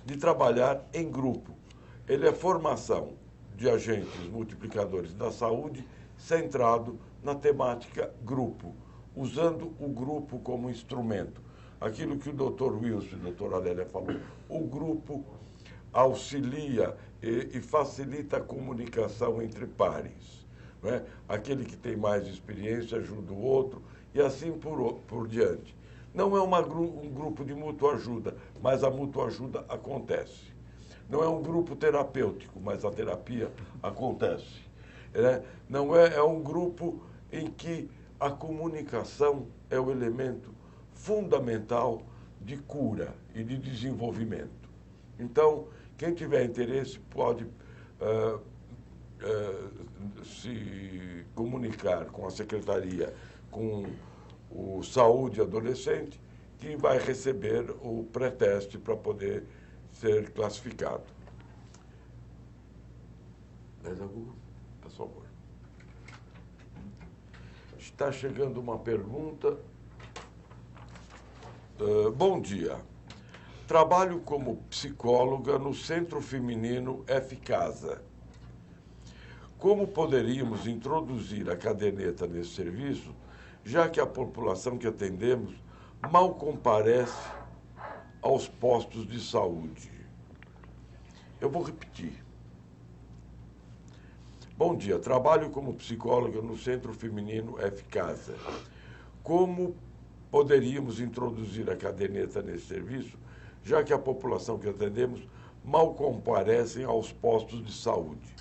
de trabalhar em grupo. Ele é formação de agentes multiplicadores da saúde centrado na temática grupo, usando o grupo como instrumento. Aquilo que o doutor Wilson e a doutora Adélia falou, o grupo auxilia e facilita a comunicação entre pares, não é? Aquele que tem mais experiência ajuda o outro e assim por diante. Não é um grupo de mútua ajuda, mas a mútua ajuda acontece. Não é um grupo terapêutico, mas a terapia acontece. Não é um grupo em que a comunicação é o elemento fundamental de cura e de desenvolvimento. Então, quem tiver interesse pode se comunicar com a Secretaria, com o Saúde Adolescente, que vai receber o pré-teste para poder ser classificado. Mais algum? Por favor. Está chegando uma pergunta. Bom dia. Trabalho como psicóloga no Centro Feminino F-Casa. Como poderíamos introduzir a caderneta nesse serviço, já que a população que atendemos mal comparece aos postos de saúde? Eu vou repetir. Bom dia, trabalho como psicóloga no Centro Feminino F-Casa. Como poderíamos introduzir a caderneta nesse serviço, já que a população que atendemos mal comparecem aos postos de saúde?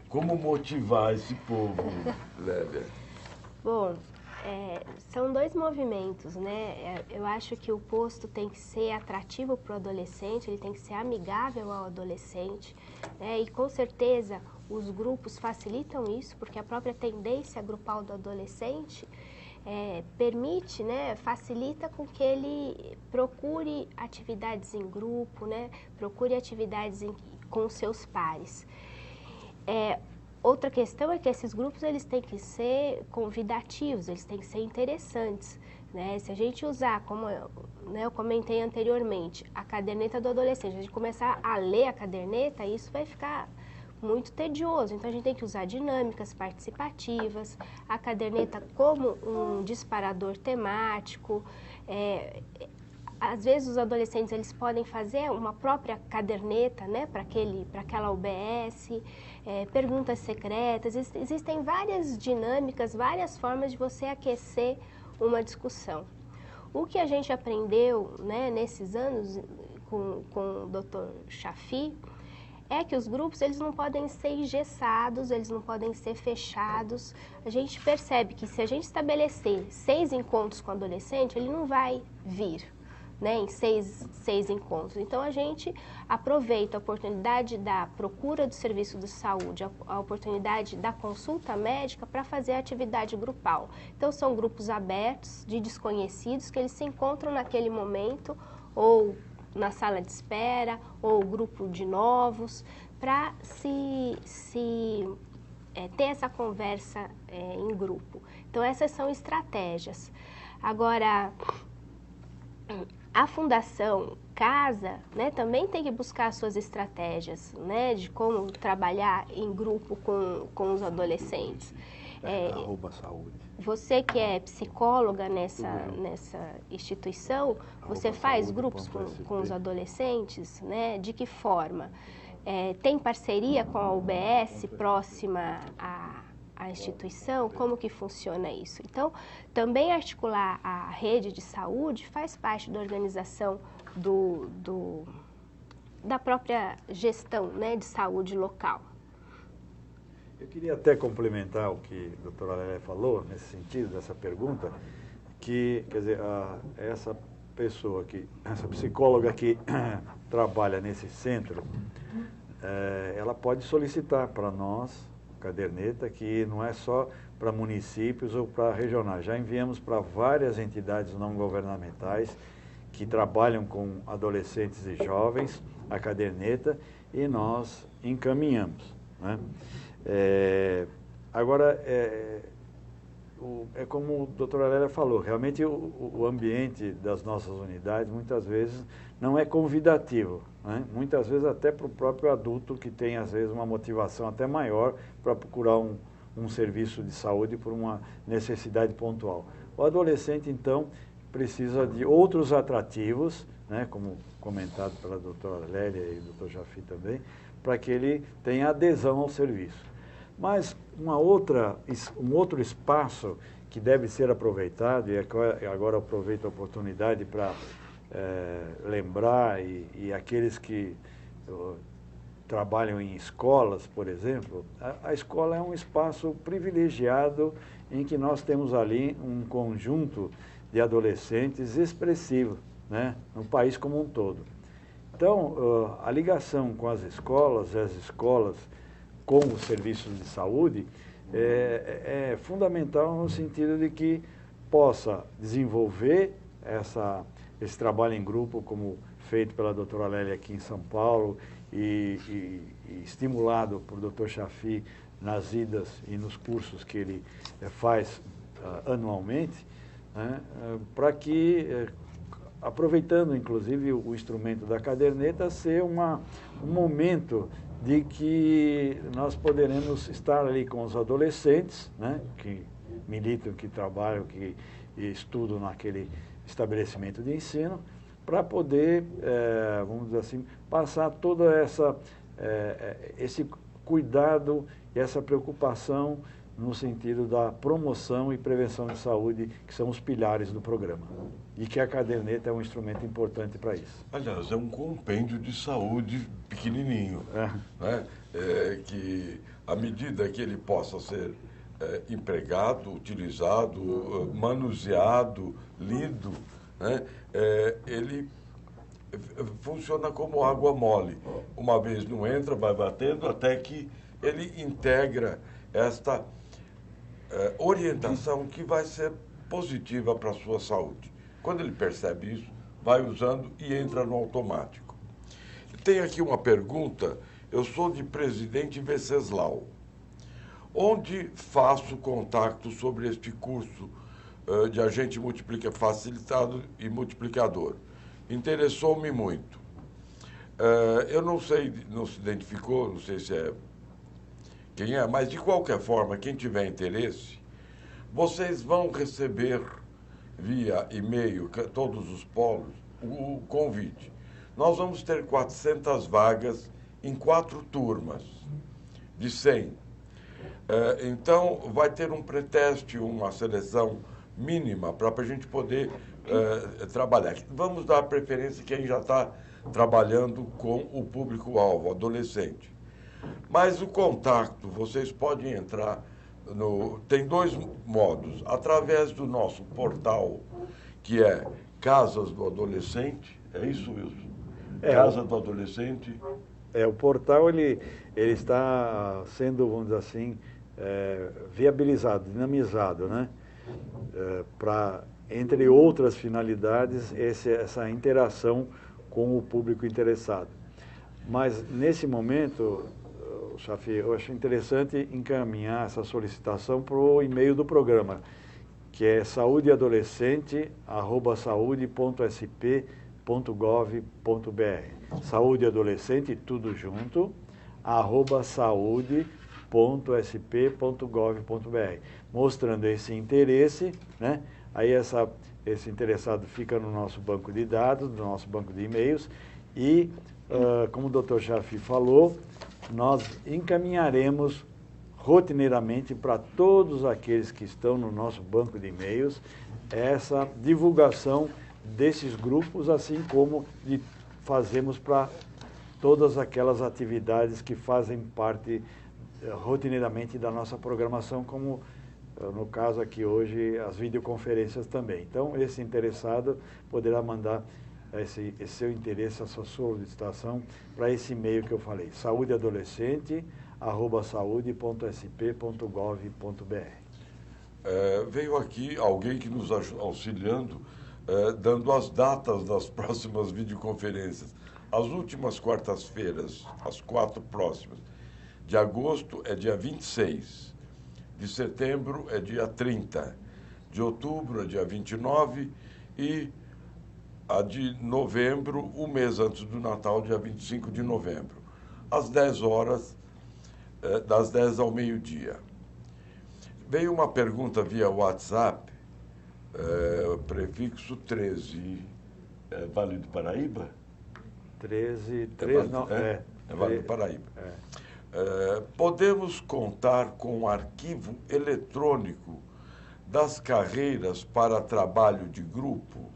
Como motivar esse povo, Lélia? Bom, são 2 movimentos, né? Eu acho que o posto tem que ser atrativo para o adolescente, ele tem que ser amigável ao adolescente, né? E com certeza os grupos facilitam isso, porque a própria tendência grupal do adolescente permite, né, facilita com que ele procure atividades em grupo, né? Procure atividades com seus pares. Outra questão é que esses grupos eles têm que ser convidativos, eles têm que ser interessantes. né? Se a gente usar, como eu comentei anteriormente, a caderneta do adolescente, a gente começar a ler a caderneta, isso vai ficar muito tedioso. Então, a gente tem que usar dinâmicas participativas, a caderneta como um disparador temático. Às vezes, os adolescentes eles podem fazer uma própria caderneta, né, para aquela UBS, perguntas secretas. Existem várias dinâmicas, várias formas de você aquecer uma discussão. O que a gente aprendeu, né, nesses anos com o Dr. Chafi é que os grupos eles não podem ser engessados, eles não podem ser fechados. A gente percebe que se a gente estabelecer 6 encontros com o adolescente, ele não vai vir, né, em seis encontros. Então, a gente aproveita a oportunidade da procura do serviço de saúde, a oportunidade da consulta médica para fazer a atividade grupal. Então, são grupos abertos de desconhecidos que eles se encontram naquele momento, ou na sala de espera, ou grupo de novos, para ter essa conversa em grupo. Então, essas são estratégias. Agora, a Fundação Casa, né, também tem que buscar suas estratégias, né, de como trabalhar em grupo com os adolescentes. Saúde. Você que é psicóloga nessa instituição, você faz grupos com os adolescentes, né? De que forma? Tem parceria com a UBS próxima à instituição? Como que funciona isso? Então, também articular a rede de saúde faz parte da organização da própria gestão, né, de saúde local. Eu queria até complementar o que a doutora Lélia falou, nesse sentido, dessa pergunta, que, quer dizer, essa psicóloga que trabalha nesse centro, ela pode solicitar para nós, caderneta, que não é só para municípios ou para regionais. Já enviamos para várias entidades não governamentais que trabalham com adolescentes e jovens a caderneta e nós encaminhamos, né? Agora, como a doutora Lélia falou, realmente o ambiente das nossas unidades muitas vezes não é convidativo, né? Muitas vezes até para o próprio adulto que tem às vezes uma motivação até maior para procurar um serviço de saúde por uma necessidade pontual. O adolescente, então, precisa de outros atrativos, né, como comentado pela doutora Lélia e o doutor Chafi também, para que ele tenha adesão ao serviço. Mas um outro espaço que deve ser aproveitado, e agora aproveito a oportunidade para lembrar, e aqueles que trabalham em escolas, por exemplo, a escola é um espaço privilegiado em que nós temos ali um conjunto de adolescentes expressivo, né, no país como um todo. Então, a ligação com as escolas com os serviços de saúde é fundamental no sentido de que possa desenvolver esse trabalho em grupo, como feito pela doutora Lélia aqui em São Paulo e estimulado por doutor Chafi nas idas e nos cursos que ele faz anualmente, né, para que, aproveitando inclusive o instrumento da caderneta, ser um momento de que nós poderemos estar ali com os adolescentes, né, que militam, que trabalham, que estudam naquele estabelecimento de ensino, para poder, vamos dizer assim, passar todo esse cuidado e essa preocupação no sentido da promoção e prevenção de saúde, que são os pilares do programa. E que a caderneta é um instrumento importante para isso. Aliás, é um compêndio de saúde pequenininho, né? Que, à medida que ele possa ser empregado, utilizado, manuseado, lido, né? Ele funciona como água mole. Uma vez não entra, vai batendo, até que ele integra esta orientação que vai ser positiva para a sua saúde. Quando ele percebe isso, vai usando e entra no automático. Tem aqui uma pergunta. Eu sou de Presidente Venceslau. Onde faço contato sobre este curso de agente facilitado e multiplicador. Interessou-me muito. Eu não sei, não se identificou, não sei se é quem é, mas de qualquer forma, quem tiver interesse, vocês vão receber via e-mail, todos os polos, o convite. Nós vamos ter 400 vagas em 4 turmas de 100. Então, vai ter um pré-teste, uma seleção mínima para a gente poder trabalhar. Vamos dar preferência a quem já está trabalhando com o público-alvo, adolescente. Mas o contato, vocês podem entrar tem 2 modos. Através do nosso portal, que é Casas do Adolescente. É isso, Wilson? Casa do Adolescente. O portal ele está sendo, vamos dizer assim, viabilizado, dinamizado, né? Para, entre outras finalidades, essa interação com o público interessado. Mas, nesse momento, Chafi, eu acho interessante encaminhar essa solicitação para o e-mail do programa, que é saudeadolescente@saude.sp.gov.br. Saúde Adolescente, tudo junto, @saude.sp.gov.br, mostrando esse interesse, né? Aí esse interessado fica no nosso banco de dados, no nosso banco de e-mails e, como o Dr. Chafi falou, nós encaminharemos rotineiramente para todos aqueles que estão no nosso banco de e-mails essa divulgação desses grupos, assim como fazemos para todas aquelas atividades que fazem parte rotineiramente da nossa programação, como no caso aqui hoje as videoconferências também. Então, esse interessado poderá mandar esse seu interesse, essa solicitação para esse e-mail que eu falei, saudeadolescente@saude.sp.gov.br. Veio aqui alguém que nos auxiliando, dando as datas das próximas videoconferências. As últimas quartas-feiras, as 4 próximas, de agosto é dia 26, de setembro é dia 30, de outubro é dia 29 e a de novembro, um mês antes do Natal, dia 25 de novembro, às 10 horas, das 10 ao meio-dia. Veio uma pergunta via WhatsApp, prefixo 13, Vale do Paraíba? 13, não, Vale do Paraíba. Podemos contar com um arquivo eletrônico das carreiras para trabalho de grupo?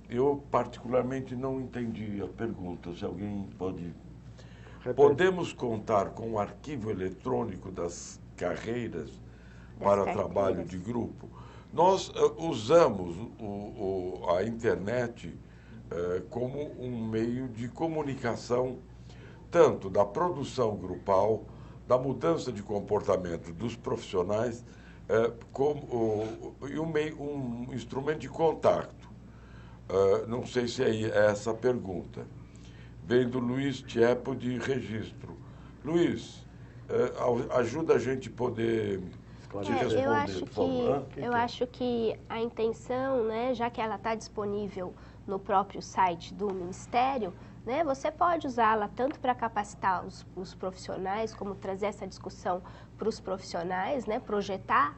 Eu, particularmente, não entendi a pergunta. Se alguém pode... Podemos contar com um arquivo eletrônico das carreiras para trabalho de grupo? Nós usamos a internet como um meio de comunicação, tanto da produção grupal, da mudança de comportamento dos profissionais, e um instrumento de contato. Não sei se é essa a pergunta. Vem do Luiz Tiepo, de Registro. Luiz, ajuda a gente a poder te responder, por favor. Eu acho que a intenção, né, já que ela está disponível no próprio site do Ministério, né, você pode usá-la tanto para capacitar os profissionais, como trazer essa discussão para os profissionais, né, projetar,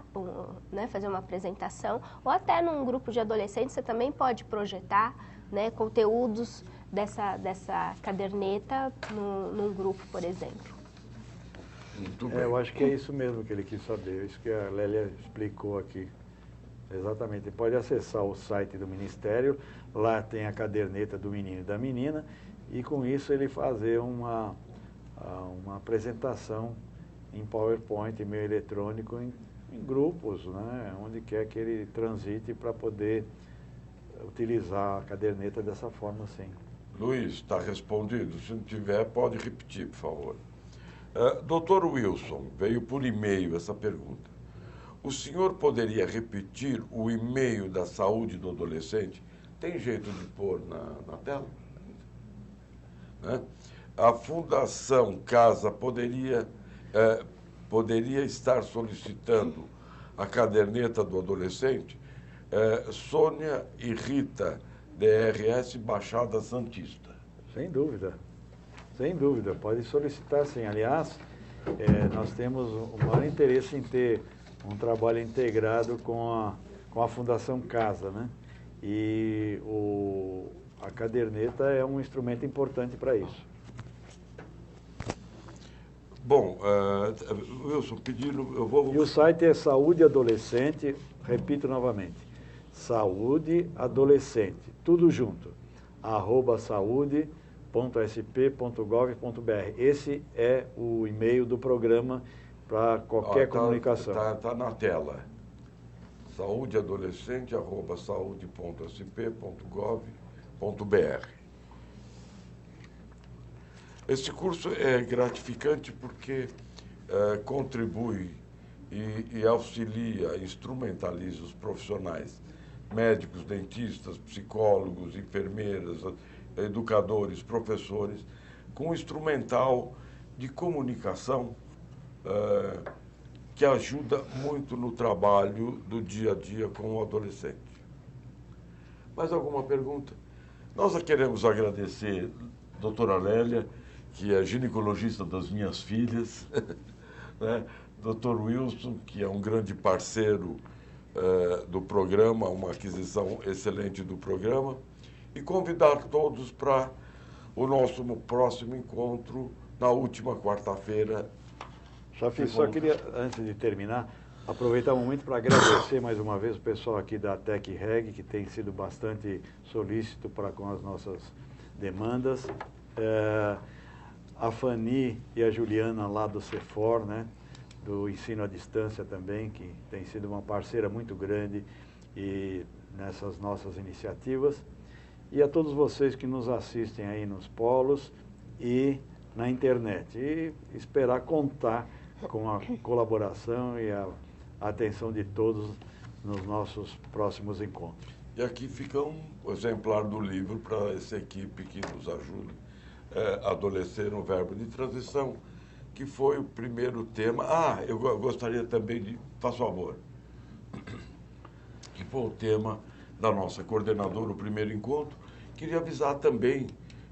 né, fazer uma apresentação, ou até num grupo de adolescentes você também pode projetar, né, conteúdos dessa caderneta num grupo, por exemplo. Muito bem. Eu acho que é isso mesmo que ele quis saber, isso que a Lélia explicou aqui. Exatamente, ele pode acessar o site do Ministério, lá tem a caderneta do menino e da menina, e com isso ele fazer uma apresentação em PowerPoint, em meio eletrônico, em grupos, né, onde quer que ele transite para poder utilizar a caderneta dessa forma, sim. Luiz, está respondido? Se não tiver, pode repetir, por favor. Doutor Wilson, veio por e-mail essa pergunta. O senhor poderia repetir o e-mail da saúde do adolescente? Tem jeito de pôr na tela? Né? A Fundação Casa poderia estar solicitando a caderneta do adolescente, Sônia e Rita, DRS Baixada Santista. Sem dúvida, pode solicitar sim. Aliás, nós temos o maior interesse em ter um trabalho integrado com a Fundação Casa, né? E a caderneta é um instrumento importante para isso. Bom, Wilson, pedindo, eu vou... E o site é Saúde Adolescente, repito novamente, Saúde Adolescente, tudo junto, @saude.sp.gov.br. Esse é o e-mail do programa para qualquer comunicação. Tá na tela. Saúdeadolescente, @saude.sp.gov.br. Esse curso é gratificante porque contribui e auxilia, instrumentaliza os profissionais, médicos, dentistas, psicólogos, enfermeiras, educadores, professores, com um instrumental de comunicação que ajuda muito no trabalho do dia a dia com o adolescente. Mais alguma pergunta? Nós queremos agradecer a doutora Lélia, que é ginecologista das minhas filhas, né? Dr. Wilson, que é um grande parceiro do programa, uma aquisição excelente do programa, e convidar todos para o nosso próximo encontro na última quarta-feira. Só queria, antes de terminar, aproveitar o momento para agradecer mais uma vez o pessoal aqui da TecReg, que tem sido bastante solícito com as nossas demandas. A Fanny e a Juliana lá do CEFOR, né, do ensino à distância também, que tem sido uma parceira muito grande nessas nossas iniciativas. E a todos vocês que nos assistem aí nos polos e na internet. E esperar contar com a colaboração e a atenção de todos nos nossos próximos encontros. E aqui fica um exemplar do livro para essa equipe que nos ajuda. Adolecer um verbo de transição, que foi o primeiro tema. Eu gostaria também de, faz favor, que foi o tema da nossa coordenadora, o primeiro encontro. Queria avisar também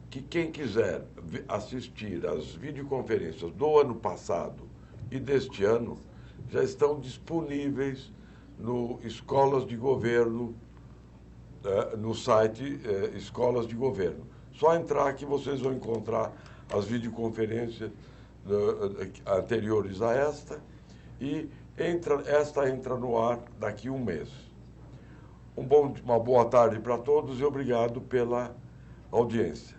que quem quiser assistir às videoconferências do ano passado e deste ano, já estão disponíveis no Escolas de Governo, no site Escolas de Governo. Só entrar que vocês vão encontrar as videoconferências anteriores a esta e esta entra no ar daqui a um mês. Uma boa tarde para todos e obrigado pela audiência.